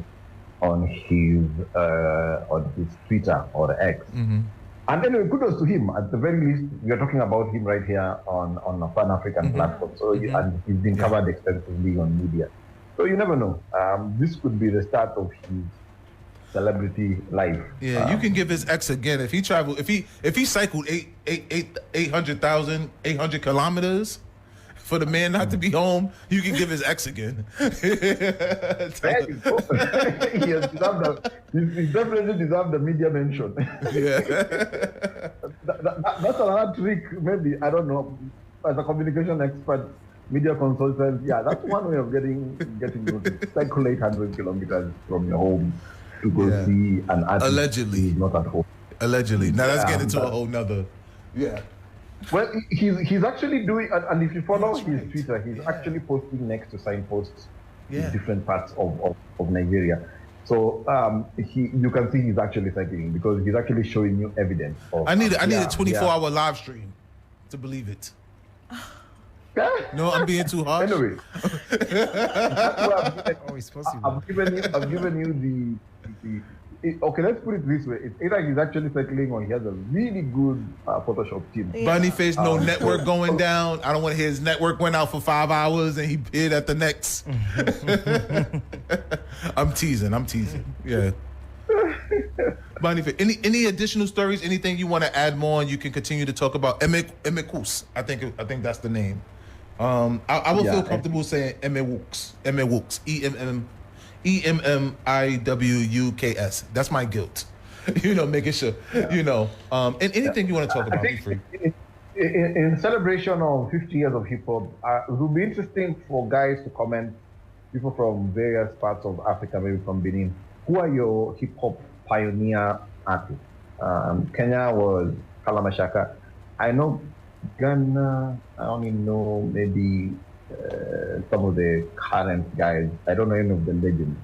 on his Twitter or X. And anyway, kudos to him. At the very least, we are talking about him right here on a Pan-African platform. So and he's been covered extensively on media. So you never know. This could be the start of his celebrity life. Yeah, you can give his ex again if he traveled. If he cycled 800 kilometers for the man not to be home, you can give his ex again. There you go. He definitely deserved the media mention. Yeah. That's another trick, maybe, I don't know, as a communication expert, media consultant, yeah, that's one way of getting noticed. Cycle 800 kilometers from your home to go see an artist allegedly who's not at home. Allegedly. Now let's get into a whole nother. Yeah. Well, he's actually doing, and if you follow his Twitter, he's actually posting next to signposts in different parts of Nigeria. So you can see he's actually cycling because he's actually showing you evidence. I need a 24-hour live stream to believe it. No, I'm being too harsh. Anyway, it's possible. I've given you the okay, let's put it this way. It's either he's actually cycling or he has a really good Photoshop team. Bunny face, no network going down. I don't want to hear his network went out for 5 hours and he hit at the next. I'm teasing. Yeah. Bunny face. Any additional stories? Anything you want to add more? And you can continue to talk about Emekus. I think that's the name. I will feel comfortable saying Emewuks. EMMIWUKS. That's my guilt. Making sure. And anything you want to talk about, be free. In celebration of 50 years of hip hop, it would be interesting for guys to comment, people from various parts of Africa, maybe from Benin, who are your hip hop pioneer artists? Kenya was Kalamashaka. I know Ghana, I only know maybe some of the current guys. I don't know any of the legends,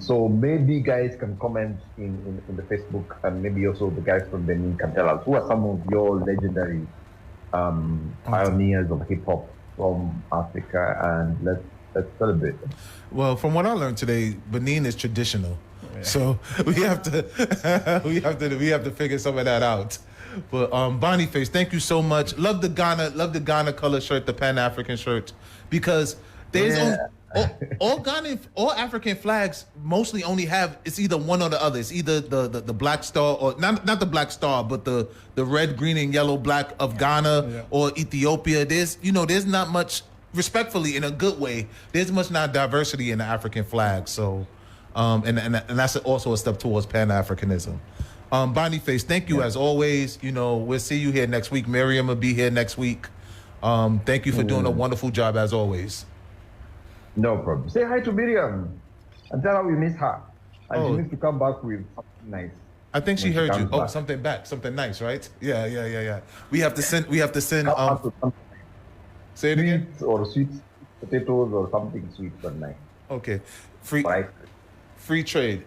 So maybe guys can comment in the Facebook, and maybe also the guys from Benin can tell us who are some of your legendary pioneers of hip hop from Africa, and let's celebrate them. Well, from what I learned today, Benin is traditional, so we have to figure some of that out. But Bonnie Face, thank you so much. Love the Ghana color shirt, the Pan-African shirt, because there's all African flags mostly only have, it's either one or the other. It's either the black star, or not the black star, but the red, green, and yellow black of Ghana or Ethiopia. There's not much, respectfully, in a good way, there's much not diversity in the African flag. So and that's also a step towards Pan-Africanism. Bonnie Face, thank you as always. We'll see you here next week. Miriam will be here next week. Thank you for doing a wonderful job as always. No problem. Say hi to Miriam and tell her we miss her. And she needs to come back with something nice. I think she heard you. Oh, something nice, right? Yeah. We have to send say it again? Or sweet potatoes or something sweet but nice. Okay. Free trade. Free trade.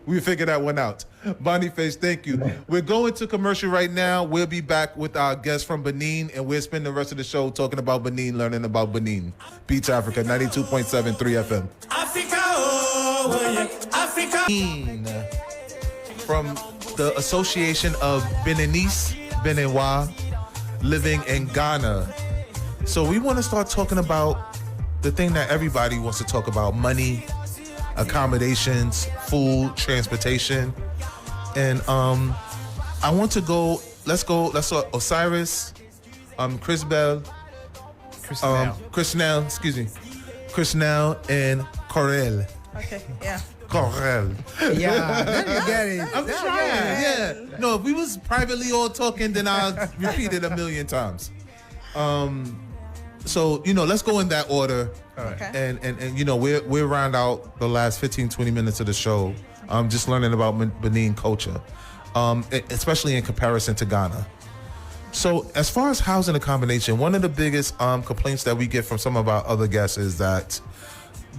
We figured that one out. Bonnie Face, thank you. We're going to commercial right now. We'll be back with our guest from Benin, and we'll spend the rest of the show talking about Benin, learning about Benin. Beatz Africa, 92.73 FM. Africa. From the Association of Beninois living in Ghana. So we want to start talking about the thing that everybody wants to talk about: money, accommodations, food, transportation. And I want to go, let's start Osiris, Chrisnell, and Corel. Okay, yeah. Corel. Yeah, then you get it. I'm trying, yeah. No, if we was privately all talking, then I'll repeat it 1,000,000 times. So, let's go in that order. Okay. And we'll round out the last 15-20 minutes of the show just learning about Benin culture, especially in comparison to Ghana. So as far as housing accommodation, one of the biggest complaints that we get from some of our other guests is that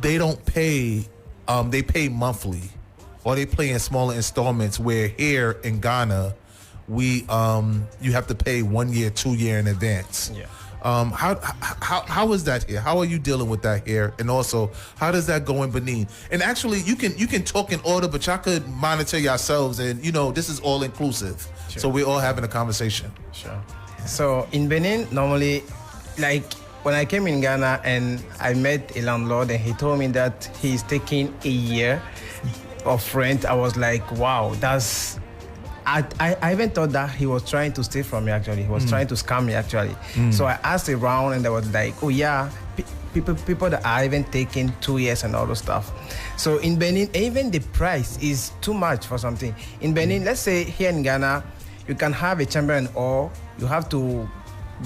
they don't pay, they pay monthly, or they pay in smaller installments, where here in Ghana, you have to pay 1 year, 2 year in advance. Yeah. How is that here? How are you dealing with that here? And also, how does that go in Benin? And actually, you can talk in order, but y'all could monitor yourselves, and this is all inclusive. Sure. So we're all having a conversation. Sure. So in Benin, normally, like when I came in Ghana and I met a landlord and he told me that he's taking a year of rent, I was like, wow, that's. I even thought that he was trying to steal from me, actually. He was trying to scam me, actually. So I asked around and they was like, oh yeah, people that are even taking 2 years and all those stuff. So in Benin, even the price is too much for something. In Benin, let's say here in Ghana, you can have a chamber and all. You have to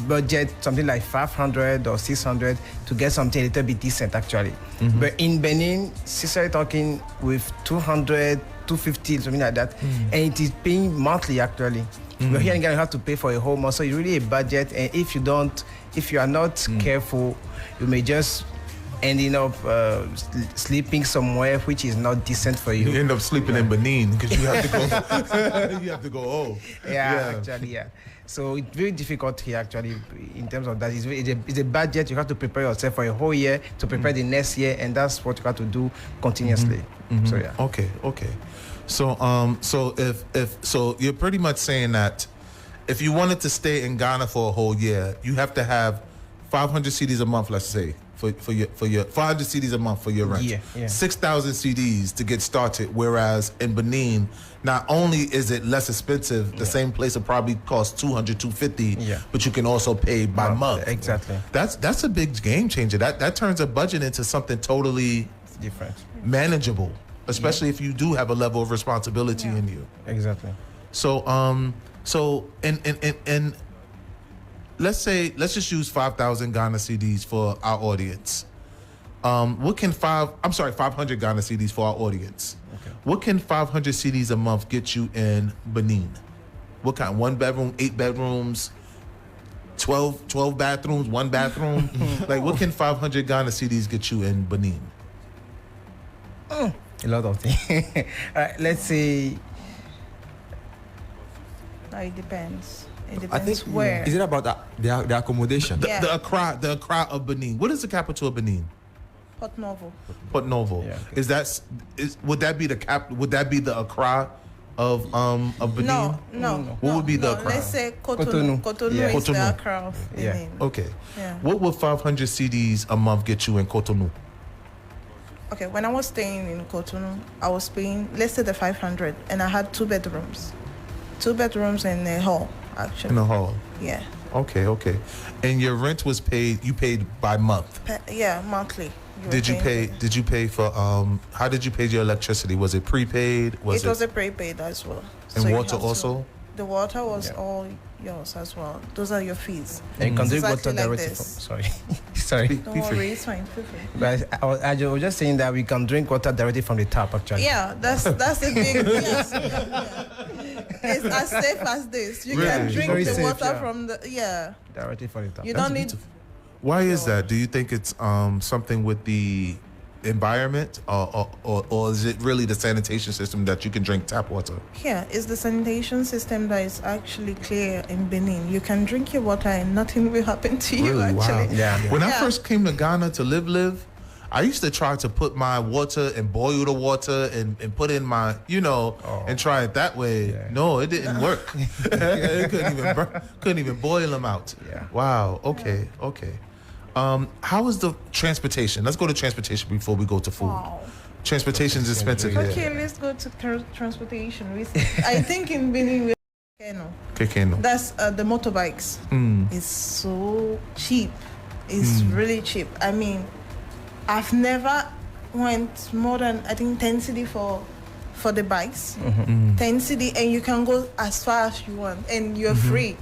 budget something like 500 or 600 to get something a little bit decent, actually. But in Benin, sincerely talking, with 200, 250, something like that, and it is paying monthly, actually. But here in Ghana, you have to pay for a whole month, so it's really a budget. And if you are not careful, you may just ending up sleeping somewhere which is not decent for you. You end up sleeping in Benin because you have to go. You have to go home. Actually. So it's very difficult here, actually, in terms of that. It's a budget. You have to prepare yourself for a whole year to prepare the next year, and that's what you have to do continuously. So yeah. Okay. So you're pretty much saying that if you wanted to stay in Ghana for a whole year, you have to have 500 CDs a month, let's say, for your 500 CDs a month for your rent. Yeah. 6,000 CDs to get started. Whereas in Benin, not only is it less expensive, the same place will probably cost 200, 250, but you can also pay by month. Exactly. That's a big game changer. That turns a budget into something totally different, manageable, especially if you do have a level of responsibility in you. Exactly. So and let's just use 5,000 Ghana CDs for our audience. What can 500 Ghana CDs for our audience. Okay. What can 500 CDs a month get you in Benin? What kind? 1 bedroom, 8 bedrooms, 12 bathrooms, 1 bathroom? Like, what can 500 Ghana CDs get you in Benin? A lot of things. Let's say. It depends. It I depends think where. is it about the accommodation? The Accra of Benin. What is the capital of Benin? Port Novo. Port Novo. Yeah, okay. Would that be Would that be the Accra of Benin? No. What would be the Accra? Let's say Cotonou. Cotonou Yeah. is the Cotonou. Accra of Benin. Okay. Yeah. What would 500 CDs a month get you in Cotonou? Okay, when I was staying in Cotonou, I was paying, let's say, the 500, and I had 2 bedrooms. 2 bedrooms and a hall, actually. In a hall. Yeah. Okay. And your rent was paid. You paid by month. Monthly. Did you pay for how did you pay your electricity? Was it prepaid? It was a prepaid as well. And So you water have to- also? The water was all yours as well. Those are your fees. And you can drink It's water actually like directly this. from. Sorry. Don't worry, it's fine. Feel free. But I was just saying that we can drink water directly from the tap, actually. Yeah, that's a big yes. It's as safe as this. You can Really? drink Very the safe, water from the Directly from the tap. You That's don't need beautiful. Why is that? Do you think it's something with the environment, or is it really the sanitation system that you can drink tap water? it's the sanitation system that is actually clear in Benin. You can drink your water and nothing will happen to you. Really? Wow. Actually, Yeah. When I first came to Ghana to live, I used to try to put my water and boil the water and put in my, and try it that way. Yeah. No, it didn't work. It couldn't even boil them out. Yeah. Wow. Okay. How is the transportation? Let's go to transportation before we go to food. Wow. Transportation is expensive here. Okay, let's go to transportation. I think in Benin we Kekeno. that's the motorbikes. It's so cheap. It's really cheap. I mean, I've never went more than, I think, 10 cedi for the bikes. 10 cedi, and you can go as far as you want, and you're free.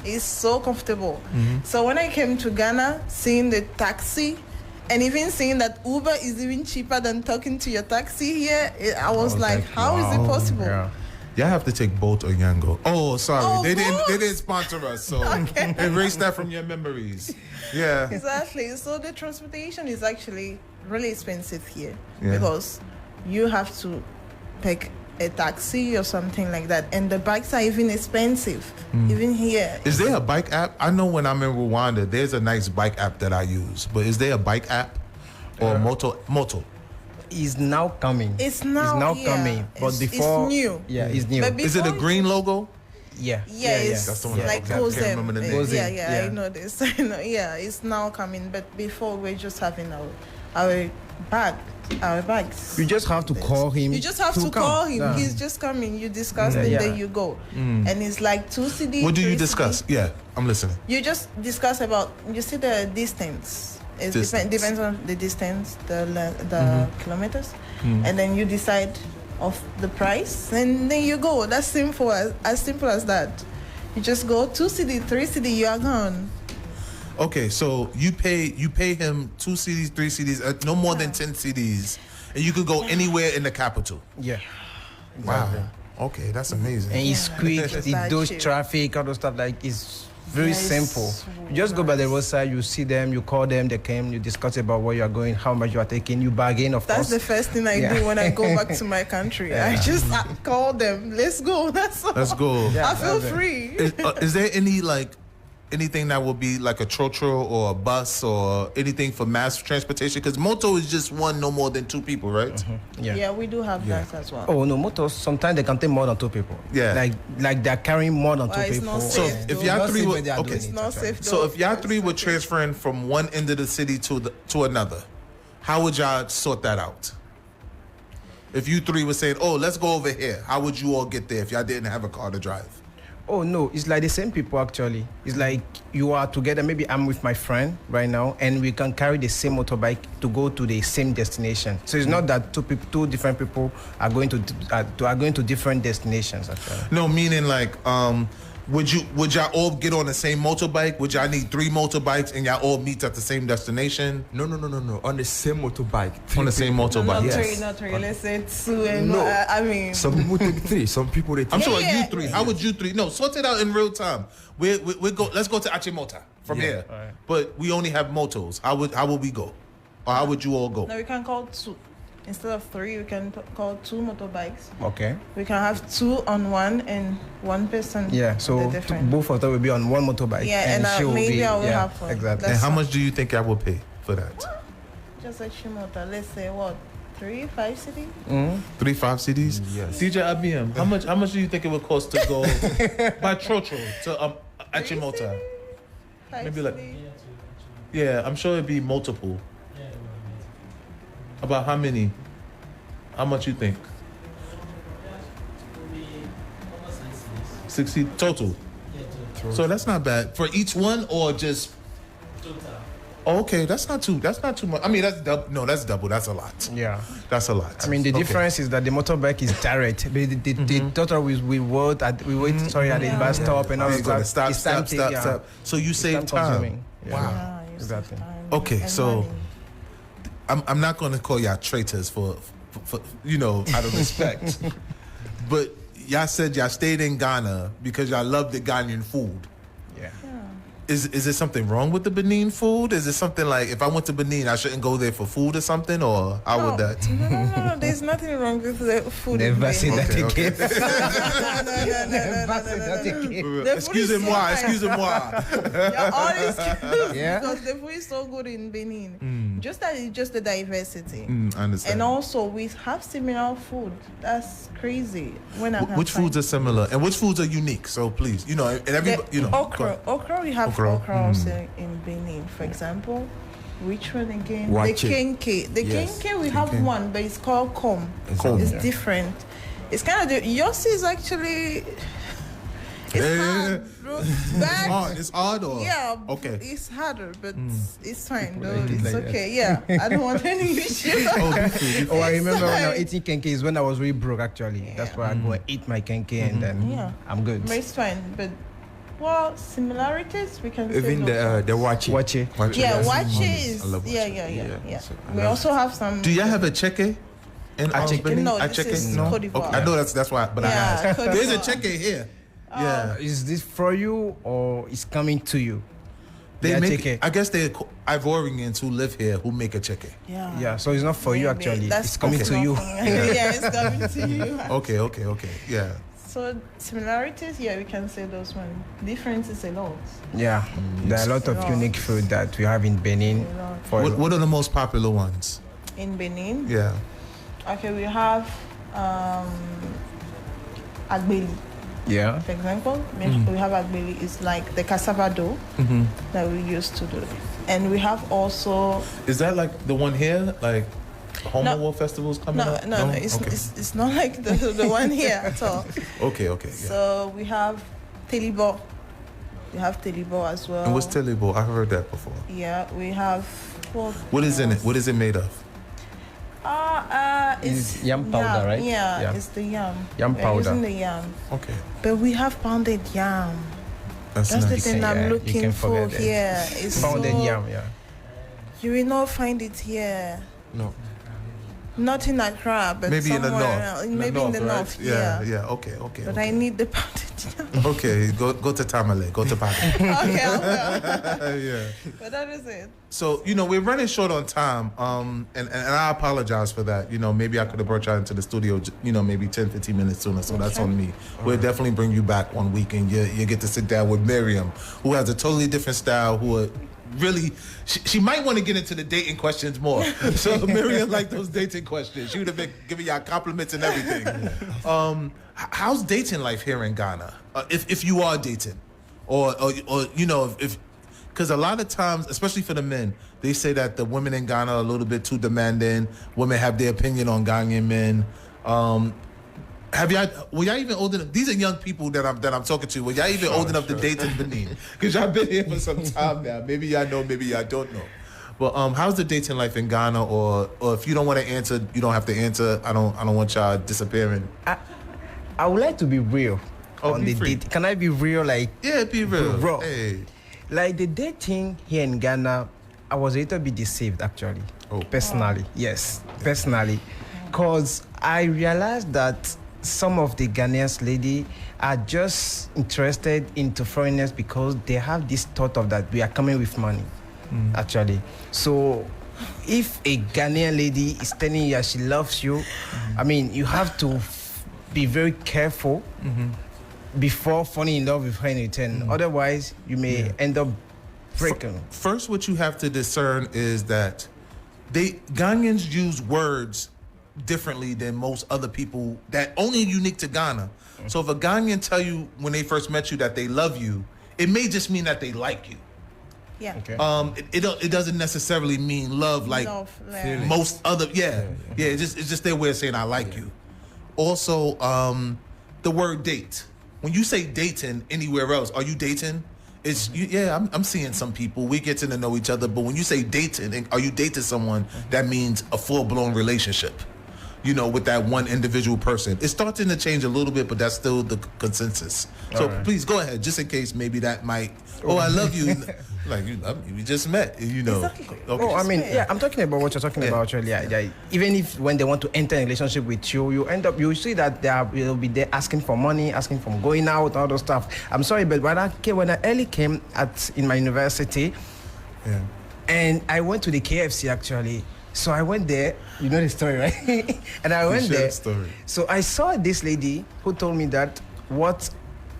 It's so comfortable. So when I came to Ghana, seeing the taxi, and even seeing that Uber is even cheaper than talking to your taxi here, I was like, how is it possible? Yeah. Y'all have to take Bolt or Yango. Oh, sorry. Oh, They Bolt? didn't sponsor us, so erase that from your memories. Yeah. Exactly. So the transportation is actually really expensive here Yeah. because you have to pick a taxi or something like that. And the bikes are even expensive, even here. Is there a bike app? I know when I'm in Rwanda, there's a nice bike app that I use. But is there a bike app or moto? Is now coming. It's now coming. But before, it's new. Yeah, it's new. But Is it a green logo? Yeah. It's That's the one. like I can't remember the name. I know this. I know. Yeah, it's now coming. But before we're just having our bags. You just have to call him. You just have to call him. Yeah. He's just coming. You discuss and then you go. And it's like 2 CD. What do you 3 discuss? CD. Yeah, I'm listening. You just discuss about. You see the distance. It depends on the distance, the kilometers, and then you decide of the price, and then you go. That's simple as simple as that. You just go 2 CD, 3 CD, you are gone. Okay, so you pay him 2 CDs, 3 CDs, no more than 10 CDs, and you could go anywhere in the capital. Yeah. Wow. Okay, that's amazing. And it's quick. It does traffic, all those stuff. Like it's very simple. You just go by the roadside, you see them, you call them, they came, you discuss about where you are going, how much you are taking, you bargain, of course. That's the first thing I do when I go back to my country. I just call them, let's go, that's all. Let's go. I feel free. Is there anything that will be like a trotro or a bus or anything for mass transportation? Because moto is just one, no more than 2 people, right? Yeah, we do have that as well. Oh no, motors sometimes they can take more than 2 people. Yeah. Like they're carrying more than 2 It's people. not So safe, if though. y'all three were It's not safe. So though. if y'all three were transferring from one end of the city to another, how would y'all sort that out? If you three were saying, "Oh, let's go over here," how would you all get there if y'all didn't have a car to drive? Oh no, it's like the same people actually. It's like you are together. Maybe I'm with my friend right now, and we can carry the same motorbike to go to the same destination. So it's not that two different people are going to different destinations actually. No, meaning like, would y'all all get on the same motorbike? Would y'all need 3 motorbikes and y'all all meet at the same destination? No. On the same motorbike. On the same motorbike. Not three. Let's say 2 and No. I mean. Some people take 3. Some people they take. I'm sure Yeah. you 3. How would you 3? No, sort it out in real time. We go. Let's go to Achimota from here. All right. But we only have motos. How would we go? Or how would you all go? No, we can call 2. Instead of 3, we can call 2 motorbikes. Okay. We can have 2 on one and 1 person. Yeah. So the different. both of them will be on one motorbike. Yeah, and she will maybe be, I will have fun. Exactly. And That's how all. much do you think I will pay for that? Just a Shimota. Let's say what? 3, 5 city? 3, 5 CDs? Yes. DJ IBM, how much do you think it would cost to go by Trotro to Achimota? 5 Maybe like- city? Yeah, I'm sure it'd be multiple. About how many? How much you think? 60 total. So that's not bad for each one, or just. Oh, okay, that's not too much. I mean, that's double. No, that's double. That's a lot. Yeah. That's a lot. I mean, the Okay. difference is that the motorbike is direct. The total we wait at the bus stop and all You that gotta stuff. stop. It's time Stop. So you It's save time. consuming. Yeah. Wow. Yeah, you save Exactly. time Okay, and so money. I'm not going to call y'all traitors for out of respect, but y'all said y'all stayed in Ghana because y'all love the Ghanaian food. Yeah. Is there something wrong with the Benin food? Is it something like if I went to Benin, I shouldn't go there for food or something, or how would that? No. There's nothing wrong with the food. in Never say Benin. that Okay, again. No. Never say that again. The food is so Excusez-moi. nice. You're always Yeah. because the food is so good in Benin. Just that it's just the diversity. I understand. And also we have similar food. That's crazy. When I can Which find- foods are similar and which foods are unique? So please, and everybody, the go okra. ahead. Okra, we have Okra. okra also in Benin, for example. Which one again? Wache. The kenke. The Yes, kenke we have one, but it's called kom. Kom. It's different. It's kind of yours is actually. It's hard, bro. Back. It's hard or Yeah. Okay. It's harder, but it's fine though. Like it It's like that. okay. Yeah. I don't want any issue. Oh, I remember when I was fine. eating kenke is when I was really broke actually. That's why I go and eat my kenke and then Yeah. I'm good. But it's fine. But similarities we can say Even no. the wachi. Watch it. Yeah, Yes. wache is I love yeah. wache. So I We love- also have some. Do y'all have a cheque? In Acheke? Benin? No, this Acheke? is No? Cote d'Ivoire. Okay, I know that's why, but I Yeah, asked. Cote There's a d'Ivoire. cheque here. Yeah. Is this for you or is coming to you? They make. I guess they're Ivorians who live here who make a chicken. Yeah. Yeah. So it's not for you actually. It's coming to you. Yeah, it's coming to you. Okay. Yeah. So similarities, yeah, we can say those one. Differences a lot. Yeah, there are a lot of unique food that we have in Benin. What are the most popular ones? In Benin? Yeah. Okay, we have agbeli. Yeah. For example, we have agbeli. It's like the cassava dough that we used to do. And we have also... Is that like the one here? Like Homo War Festivals coming up? No. It's not like the one here at all. Okay. Yeah. So we have telibo. We have telibo as well. And what's telibo? I've heard that before. Yeah, we have... What is in it? What is it made of? It's yam powder, right? Yeah, it's the yam. Yam powder. We're using the yam. Okay. But we have pounded yam. That's the nice. thing I'm looking for here. It's pounded yam, yeah. You will not find it here. No. Not in Accra, but maybe in the north. Else. Maybe in the north. Yeah. Okay. But I need the pounded yam. Okay, go to Tamale, go to Bali. Okay, I will. Yeah. But that is it. So, we're running short on time, and I apologize for that. Maybe I could have brought you into the studio, maybe 10, 15 minutes sooner, so that's on me. We'll definitely bring you back one week, and you get to sit down with Miriam, who has a totally different style, who really, she might want to get into the dating questions more. So Miriam liked those dating questions. She would have been giving y'all compliments and everything. How's dating life here in Ghana? If you are dating, or if because a lot of times, especially for the men, they say that the women in Ghana are a little bit too demanding. Women have their opinion on Ghanaian men. Were y'all even old enough? These are young people that I'm talking to. Were y'all even old enough to date in Benin? Because y'all been here for some time now. Maybe y'all know, maybe y'all don't know. But how's the dating life in Ghana? Or if you don't want to answer, you don't have to answer. I don't want y'all disappearing. I would like to be real on be the free. date. Can I be real? Be real. Bro. Hey. Like the dating here in Ghana, I was a little bit deceived actually. Personally. Yes, personally. Because I realized that some of the Ghanaians lady are just interested into foreigners because they have this thought of that we are coming with money, actually. So if a Ghanaian lady is telling you that she loves you, I mean, you have to be very careful before falling in love with her in return. Otherwise, you may end up breaking. First, what you have to discern is that Ghanaians use words differently than most other people that only unique to Ghana. So if a Ghanaian tell you when they first met you that they love you, it may just mean that they like you. Yeah. Okay. It doesn't necessarily mean love like most other. It's just their way of saying I like you. Also, the word date. When you say dating anywhere else, are you dating? I'm seeing some people. We getting to know each other, but when you say dating, are you dating someone? That means a full-blown relationship. With that one individual person. It's starting to change a little bit, but that's still the consensus. So please go ahead, just in case maybe that might. Oh, I love you. Like you love me. We just met. Exactly. Okay. I mean, I'm talking about what you're talking about. Actually, even if when they want to enter a relationship with you, you see that they'll be there asking for money, asking for going out, all those stuff. I'm sorry, but when I early came in my university, and I went to the KFC actually. So I went there, you know the story, right? And I went there. Story. So I saw this lady who told me that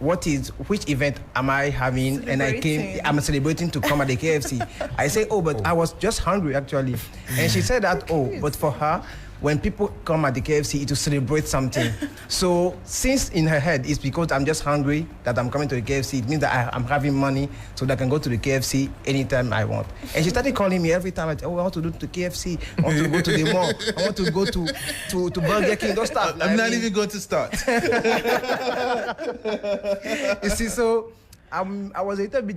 which event am I having? And I'm celebrating to come at the KFC. I say, but I was just hungry actually. And she said that, but for her, when people come at the KFC, to celebrate something. So since in her head, it's because I'm just hungry that I'm coming to the KFC, it means that I'm having money so that I can go to the KFC anytime I want. And she started calling me every time. I want to do the KFC. I want to go to the mall. I want to go to Burger King, those stuff. I'm not even going to start. You see, so I was a little bit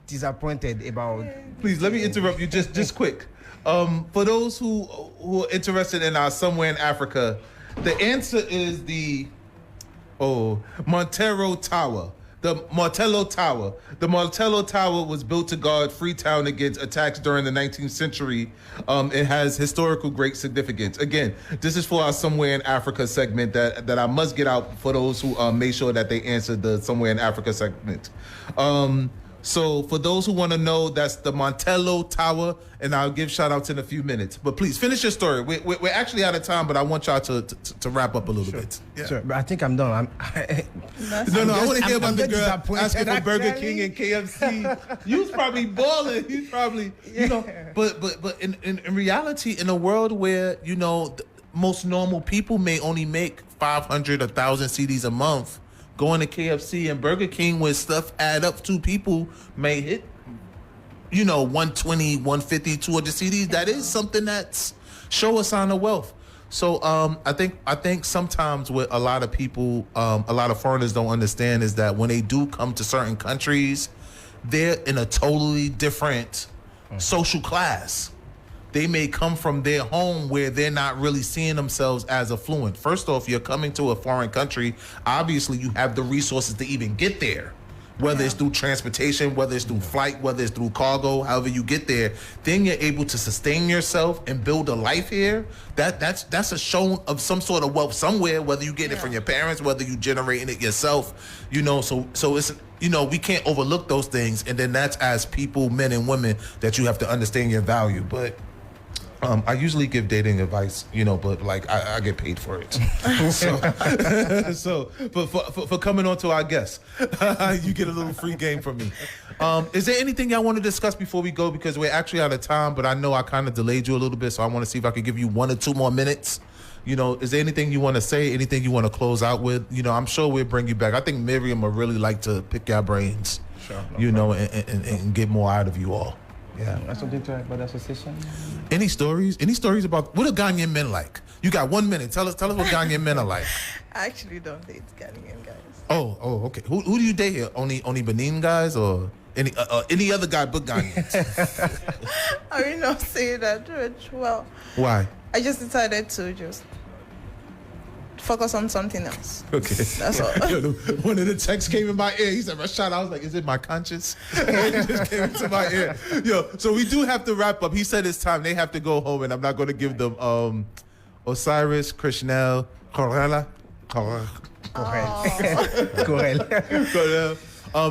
disappointed about... Please, let me interrupt you just quick. For those who are interested in our Somewhere in Africa, the answer is the Montero Tower. The Martello Tower. The Martello Tower was built to guard Freetown against attacks during the 19th century. It has historical great significance. Again, this is for our Somewhere in Africa segment that I must get out for those who made sure that they answered the Somewhere in Africa segment. So for those who want to know, that's the Montello Tower, and I'll give shout outs in a few minutes. But please finish your story. We're actually out of time, but I want y'all to wrap up a little bit. Yeah. Sure, but I think I'm done. No, I want to hear about the girl asking for Burger King and KFC. You was probably balling. You probably, but in reality, in a world where, most normal people may only make 500, 1,000 CDs a month, going to KFC and Burger King where stuff add up to people may hit, 120, 150, 200 CDs. That is something that's show a sign of wealth. So I think sometimes what a lot of people, a lot of foreigners don't understand is that when they do come to certain countries, they're in a totally different social class. They may come from their home where they're not really seeing themselves as affluent. First off, you're coming to a foreign country. Obviously, you have the resources to even get there, whether it's through transportation, whether it's through flight, whether it's through cargo, however you get there. Then you're able to sustain yourself and build a life here. That's a show of some sort of wealth somewhere, whether you get it from your parents, whether you generating it yourself, so it's, we can't overlook those things. And then that's as people, men and women, that you have to understand your value. But I usually give dating advice, but like I get paid for it. But for coming on to our guests, you get a little free game from me. Is there anything y'all want to discuss before we go? Because we're actually out of time, but I know I kind of delayed you a little bit, so I want to see if I could give you 1 or 2 more minutes. Is there anything you want to say? Anything you want to close out with? I'm sure we'll bring you back. I think Miriam would really like to pick your brains, sure, and get more out of you all. Yeah. Something to about the association? Any stories? Any stories about what are Ghanaian men like? You got 1 minute. Tell us what Ghanaian men are like. I actually don't date Ghanaian guys. Oh, okay. Who do you date here? Only Benin guys or any other guy but Ghanaians? I will not say that, Rich. Well, why? I just decided to just focus on something else. Okay. That's all. One of the texts came in my ear. He said, Rashad, I was like, is it my conscience? It just came into my ear. So we do have to wrap up. He said it's time. They have to go home, and I'm not going to give them Osiris, Krishnel, Corella.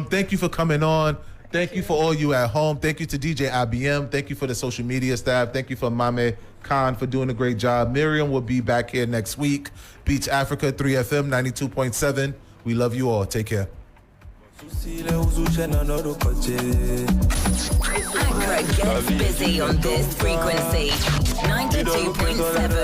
Thank you for coming on. Thank you for all you at home. Thank you to DJ IBM. Thank you for the social media staff. Thank you for Mame Khan for doing a great job. Miriam will be back here next week. Beatz Africa, 3FM 92.7. We love you all. Take care. Accra gets busy on this frequency. 92.7